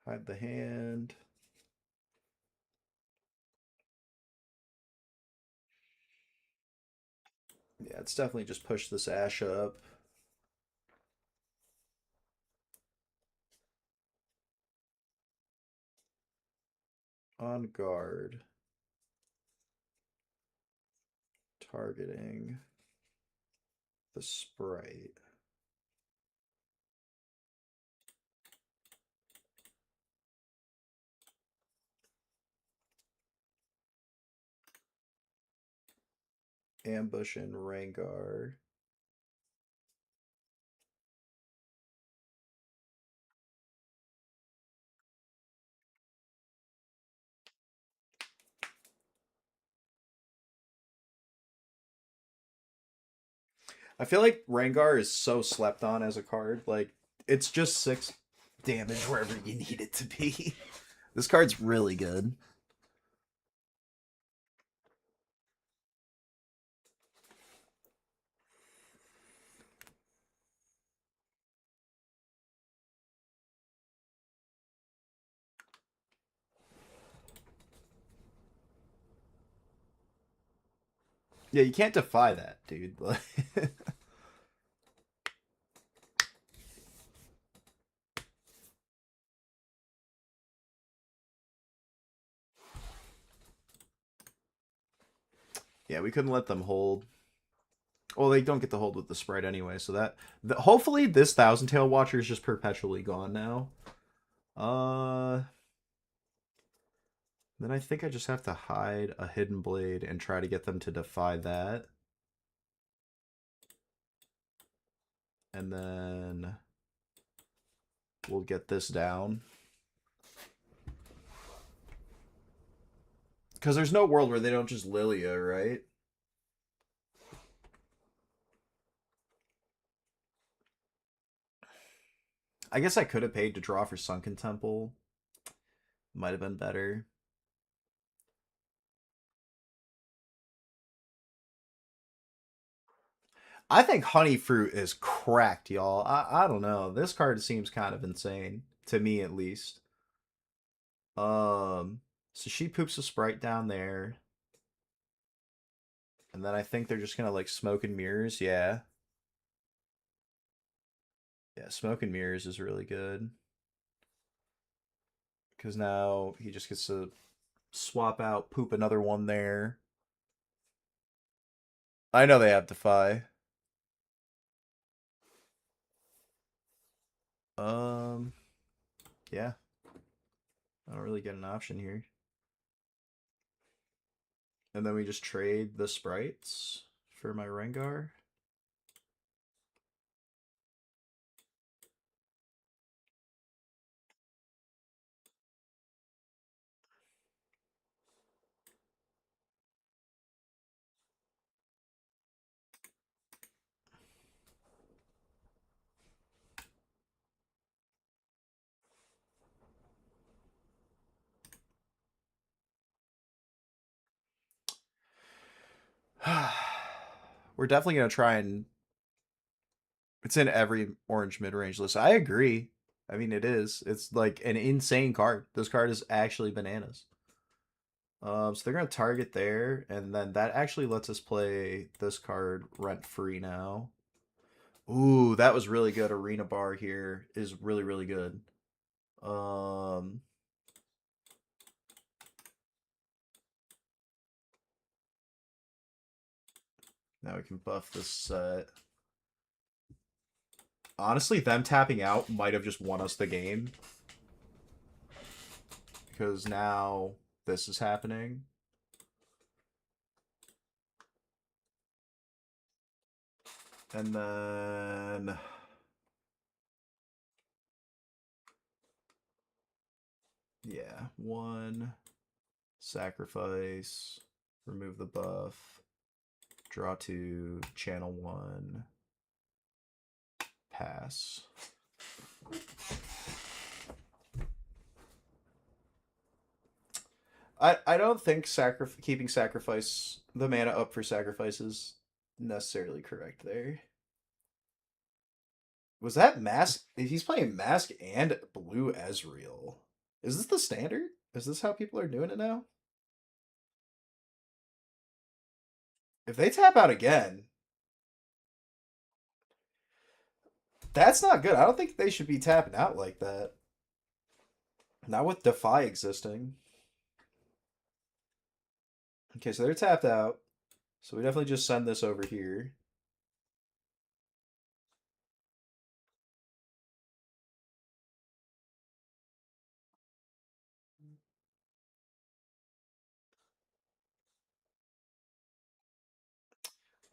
Hide the hand. Yeah, it's definitely just push this ash up. On guard. Targeting the sprite. Ambush and Rangar. I feel like Rangar is so slept on as a card. Like, it's just 6 damage wherever you need it to be. This card's really good. Yeah, you can't defy that, dude. Yeah, we couldn't let them hold. Well, they don't get to hold with the sprite anyway, so hopefully this Thousand Tail Watcher is just perpetually gone now. Uh, then I think I just have to hide a Hidden Blade and try to get them to defy that. And then we'll get this down. Because there's no world where they don't just Lilia, right? I guess I could have paid to draw for Sunken Temple. Might have been better. I think Honey Fruit is cracked, y'all. I don't know. This card seems kind of insane. To me, at least. Um, so she poops a sprite down there. And then I think they're just gonna like smoke and mirrors. Yeah. Yeah, smoke and mirrors is really good. Because now he just gets to swap out, poop another one there. I know they have Defy. Um, yeah. I don't really get an option here. And then we just trade the sprites for my Rengar. We're definitely gonna try and it's in every orange mid range list. I agree. I mean, it is. It's like an insane card. This card is actually bananas. So they're gonna target there, and then that actually lets us play this card rent free now. Ooh, that was really good. Arena Bar here is really, really good. Um, Now we can buff this set. Honestly, them tapping out might have just won us the game. Because now this is happening. And then... Yeah, one, sacrifice, remove the buff, draw two, channel one, pass. I don't think keeping sacrifice the mana up for sacrifice is necessarily correct there. Was that Mask? He's playing Mask and Blue Ezreal. Is this the standard? Is this how people are doing it now? If they tap out again, that's not good. I don't think they should be tapping out like that. Not with Defy existing. Okay, so they're tapped out. So we definitely just send this over here.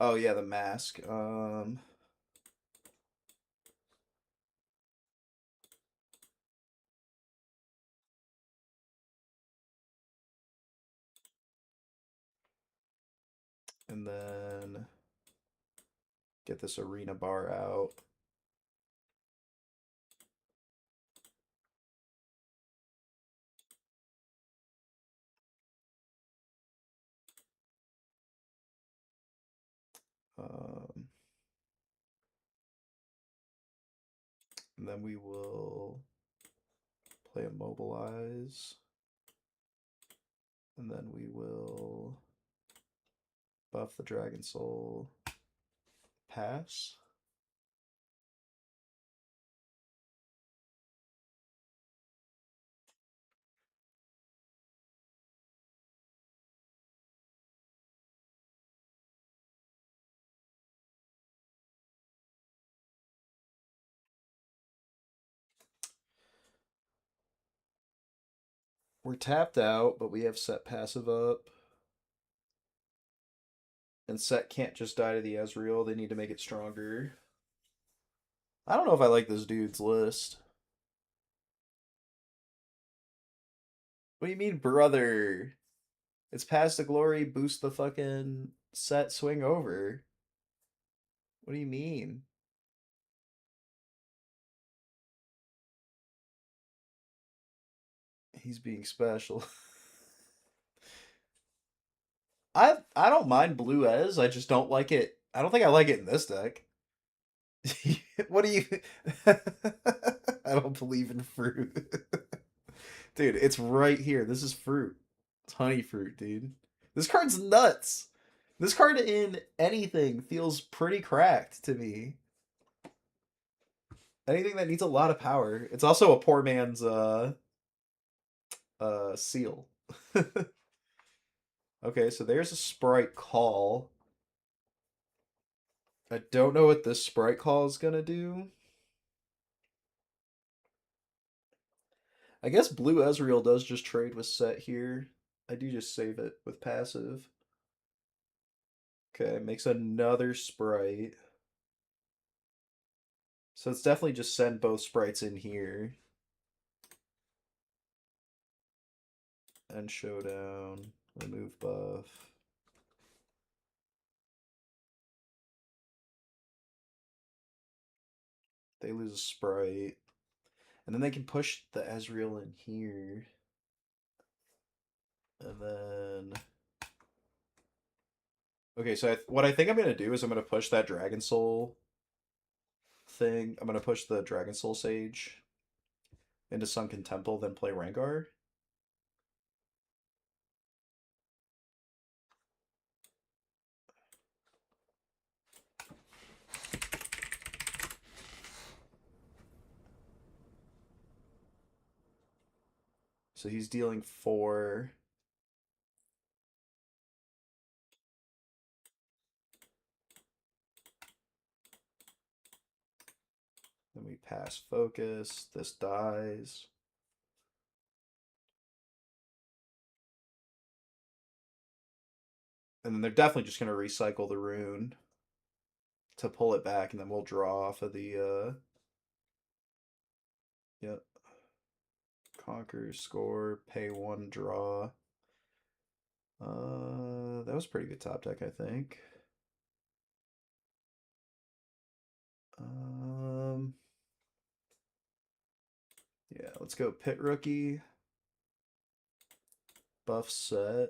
Oh yeah, the mask. And then get this arena bar out. Um, and then we will play immobilize. And then we will buff the Dragon Soul. Pass. We're tapped out, but we have Sett passive up. And Sett can't just die to the Ezreal. They need to make it stronger. I don't know if I like this dude's list. What do you mean, brother? It's past the glory, boost the fucking Sett swing over. What do you mean? He's being special. I don't mind blue Ez, I just don't like it. I don't think I like it in this deck. What do you I don't believe in fruit. Dude, it's right here. This is fruit. It's honey fruit, dude. This card's nuts. This card in anything feels pretty cracked to me. Anything that needs a lot of power. It's also a poor man's seal. Okay, so there's a sprite call. I don't know what this sprite call is gonna do. I guess blue Ezreal does just trade with Sett here. I do just save it with passive. Okay, makes another sprite. So it's definitely just send both sprites in here. And showdown. Remove buff. They lose a sprite. And then they can push the Ezreal in here. And then... Okay, so what I think I'm going to do is I'm going to push that Dragon Soul thing. I'm going to push the Dragon Soul Sage into Sunken Temple, then play Rengar. So he's dealing 4. Pass focus. This dies. And then they're definitely just going to recycle the rune to pull it back, and then we'll draw off of the, yep. Conquer, score, pay one, draw. That was pretty good top deck, I think. Um, yeah, let's go Pit Rookie, buff Sett,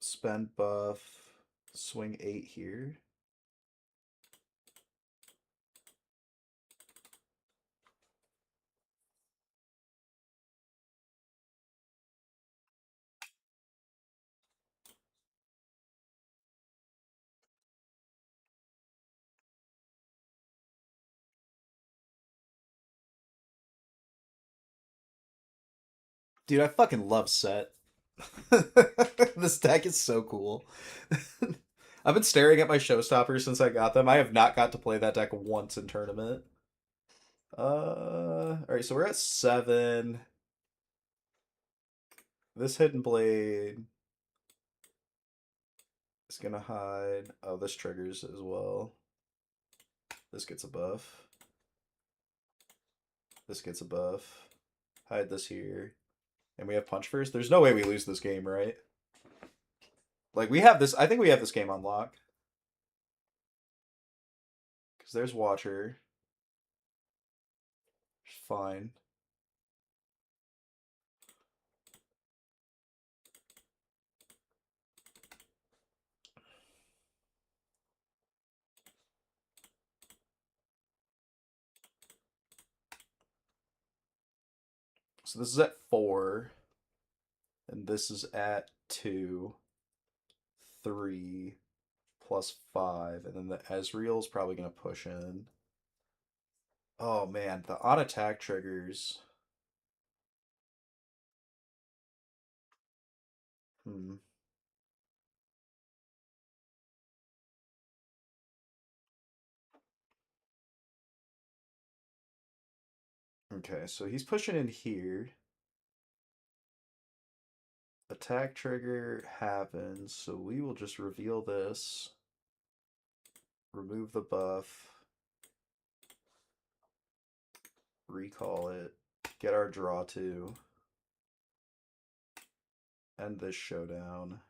spend buff, swing 8 here. Dude, I fucking love Sett. This deck is so cool. I've been staring at my showstoppers since I got them. I have not got to play that deck once in tournament. Alright, so we're at 7. This Hidden Blade is gonna hide. Oh, this triggers as well. This gets a buff. This gets a buff. Hide this here. And we have punch first. There's no way we lose this game, right? Like, we have this. I think we have this game on lock. Because there's Watcher. Fine. So this is at 4. And this is at 2. 3 plus 5. And then the Ezreal's probably going to push in. Oh, man. The on attack triggers. Hmm. Okay, so he's pushing in here. Attack trigger happens, so we will just reveal this. Remove the buff. Recall it. Get our draw 2. End this showdown.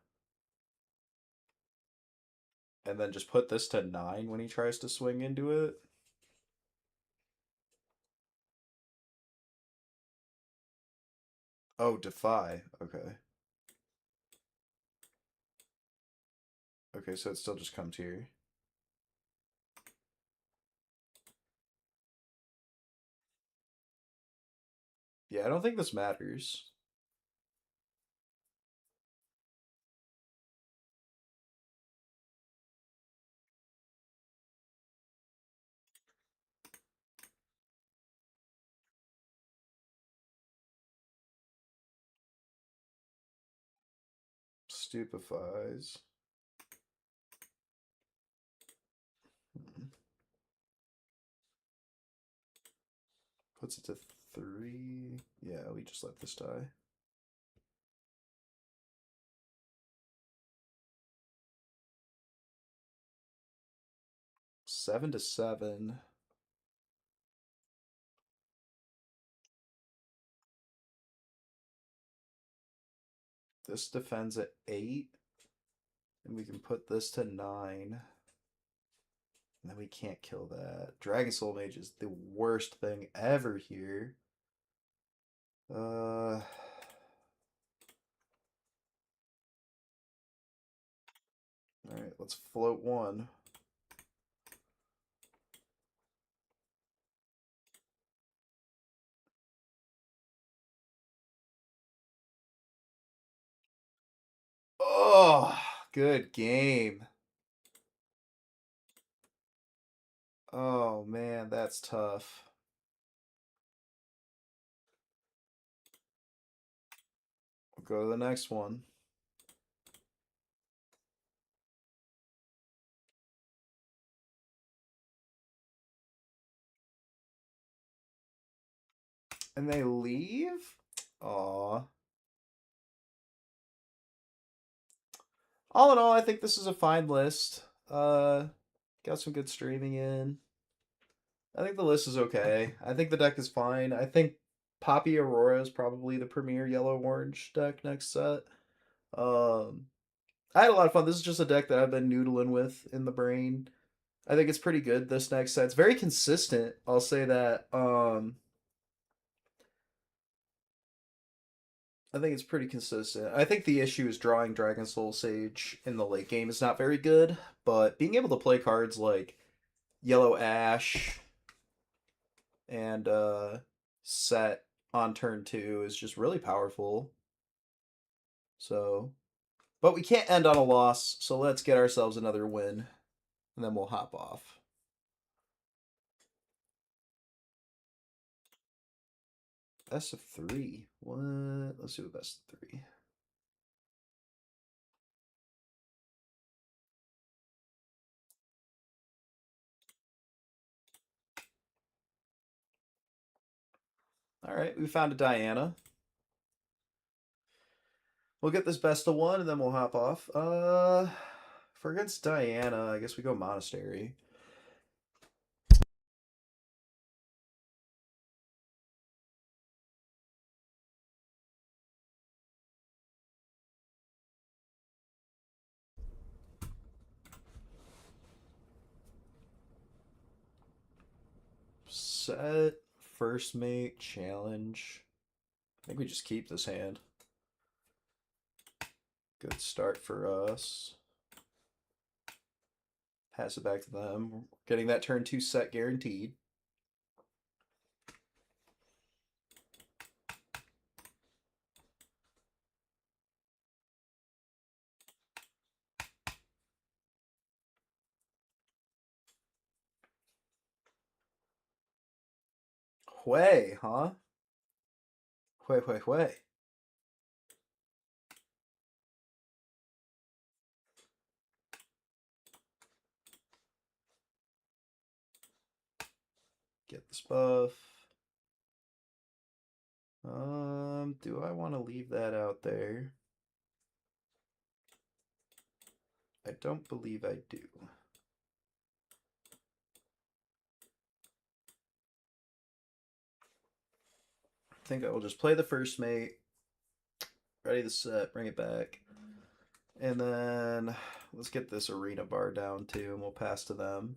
And then just put this to 9 when he tries to swing into it. Oh, defy. Okay. Okay, so it still just comes here. Yeah, I don't think this matters. Stupefies. Puts it to 3. Yeah, we just let this die. Seven to 7. This defends at 8. And we can put this to 9. And then we can't kill that. Dragon Soul Mage is the worst thing ever here. Alright, let's float 1. Oh, good game. Oh man, that's tough. We'll go to the next one. And they leave? Aw. All in all, I think this is a fine list. Got some good streaming in. I think the list is okay. I think the deck is fine. I think Poppy Aurora is probably the premier yellow orange deck next set. Um, I had a lot of fun. This is just a deck that I've been noodling with in the brain. I think it's pretty good this next set. It's very consistent. I'll say that. I think it's pretty consistent. I think the issue is drawing Dragon Soul Sage in the late game is not very good, but being able to play cards like Yellow Ash and Sett on turn 2 is just really powerful. So, but we can't end on a loss, so let's get ourselves another win, and then we'll hop off. Best of 3. What? Let's do a best of 3. All right, we found a Diana. We'll get this best of 1, and then we'll hop off. If we're against Diana, I guess we go Monastery. Set, first mate, challenge. I think we just keep this hand. Good start for us. Pass it back to them. Getting that turn 2 set guaranteed. Hui, huh? Hui. Get this buff. Do I want to leave that out there? I don't believe I do. I think I will just play the first mate. Ready the set, bring it back. And then let's get this arena bar down too, and we'll pass to them.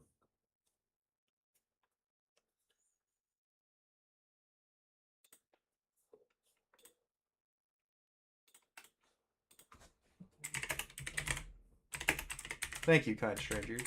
Thank you, kind stranger.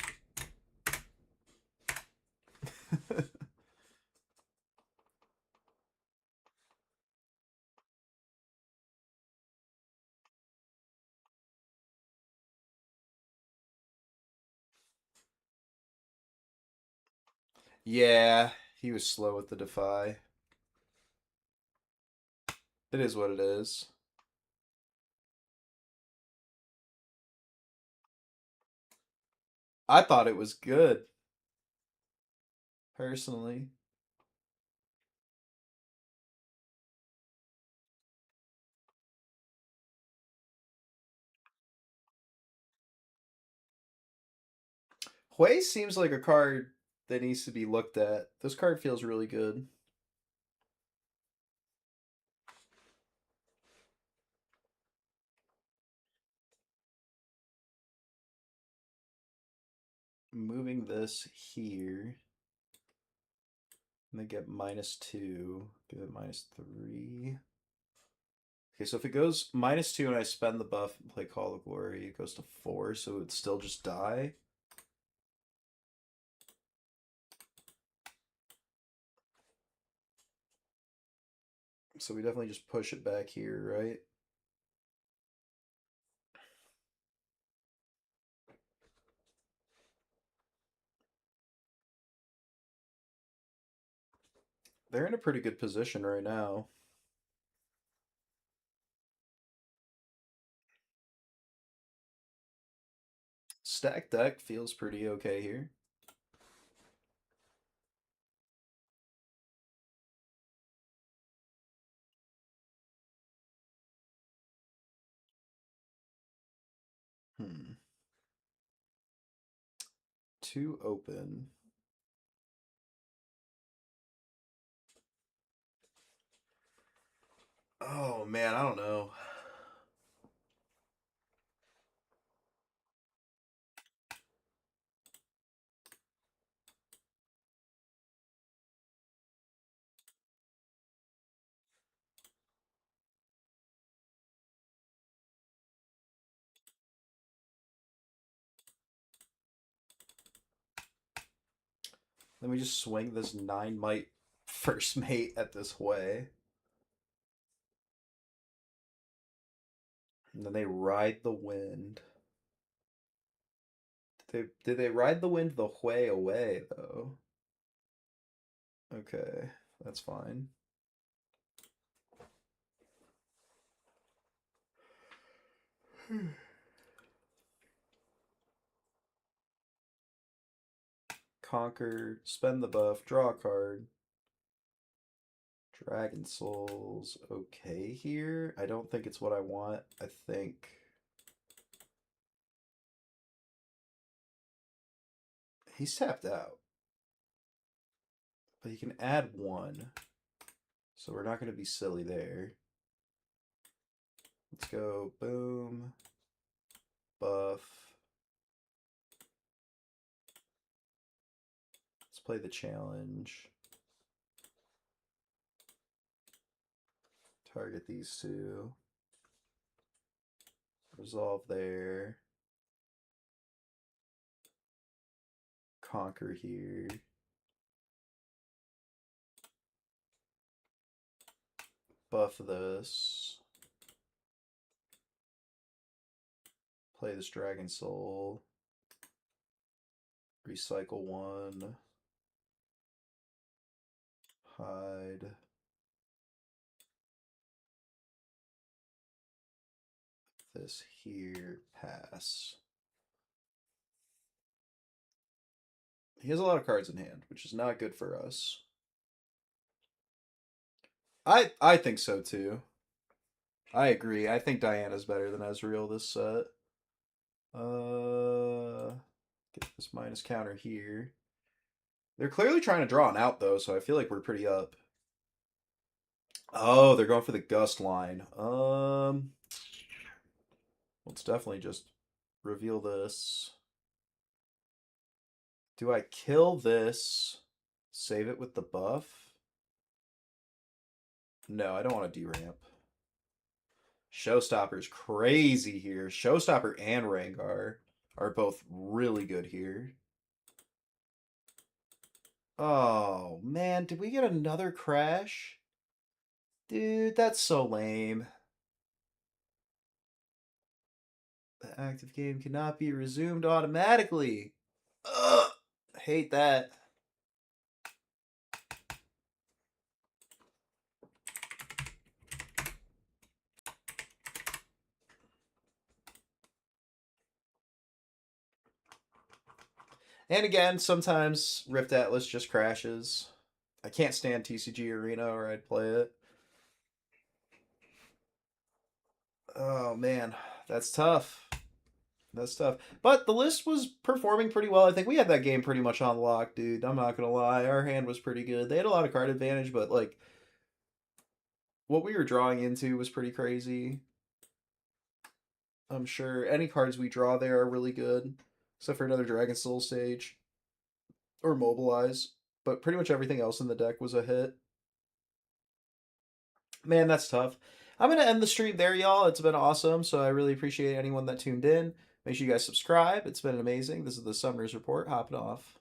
Yeah, he was slow with the defy. It is what it is. I thought it was good, personally. Hui seems like a card that needs to be looked at. This card feels really good. Moving this here. And they get -2. Give it -3. Okay, so if it goes -2 and I spend the buff and play Call of Glory, it goes to 4, so it would still just die. So we definitely just push it back here, right? They're in a pretty good position right now. Stack deck feels pretty okay here. Hmm. Two open. Oh man, I don't know. Let me just swing this 9 might first mate at this way. And then they ride the wind. Did they ride the wind the way away though? Okay, that's fine. Conquer, spend the buff, draw a card. Dragon Soul's okay here. I don't think it's what I want. I think he's tapped out. But he can add one. So we're not going to be silly there. Let's go boom, buff. Let's play the challenge. Target these two. Resolve there. Conquer here. Buff this. Play this Dragon Soul. Recycle one. Hide. This here. Pass. He has a lot of cards in hand, which is not good for us. I think so too. I agree. I think Diana's better than Ezreal this set. Get this minus counter here. They're clearly trying to draw an out though, so I feel like we're pretty up. Oh, they're going for the gust line. Let's definitely just reveal this. Do I kill this? Save it with the buff? No, I don't want to deramp. Showstopper's crazy here. Showstopper and Rengar are both really good here. Oh, man. Did we get another crash? Dude, that's so lame. The active game cannot be resumed automatically. Ugh, hate that. And again, sometimes Rift Atlas just crashes. I can't stand TCG Arena or I'd play it. Oh man, that's tough. That's tough. But the list was performing pretty well. I think we had that game pretty much on lock, dude. I'm not gonna lie. Our hand was pretty good. They had a lot of card advantage, but like what we were drawing into was pretty crazy. I'm sure any cards we draw there are really good, except for another Dragon Soul stage or Mobilize. But pretty much everything else in the deck was a hit. Man, that's tough. I'm going to end the stream there, y'all. It's been awesome. So I really appreciate anyone that tuned in. Make sure you guys subscribe. It's been amazing. This is the Summoners Report. Hopping off.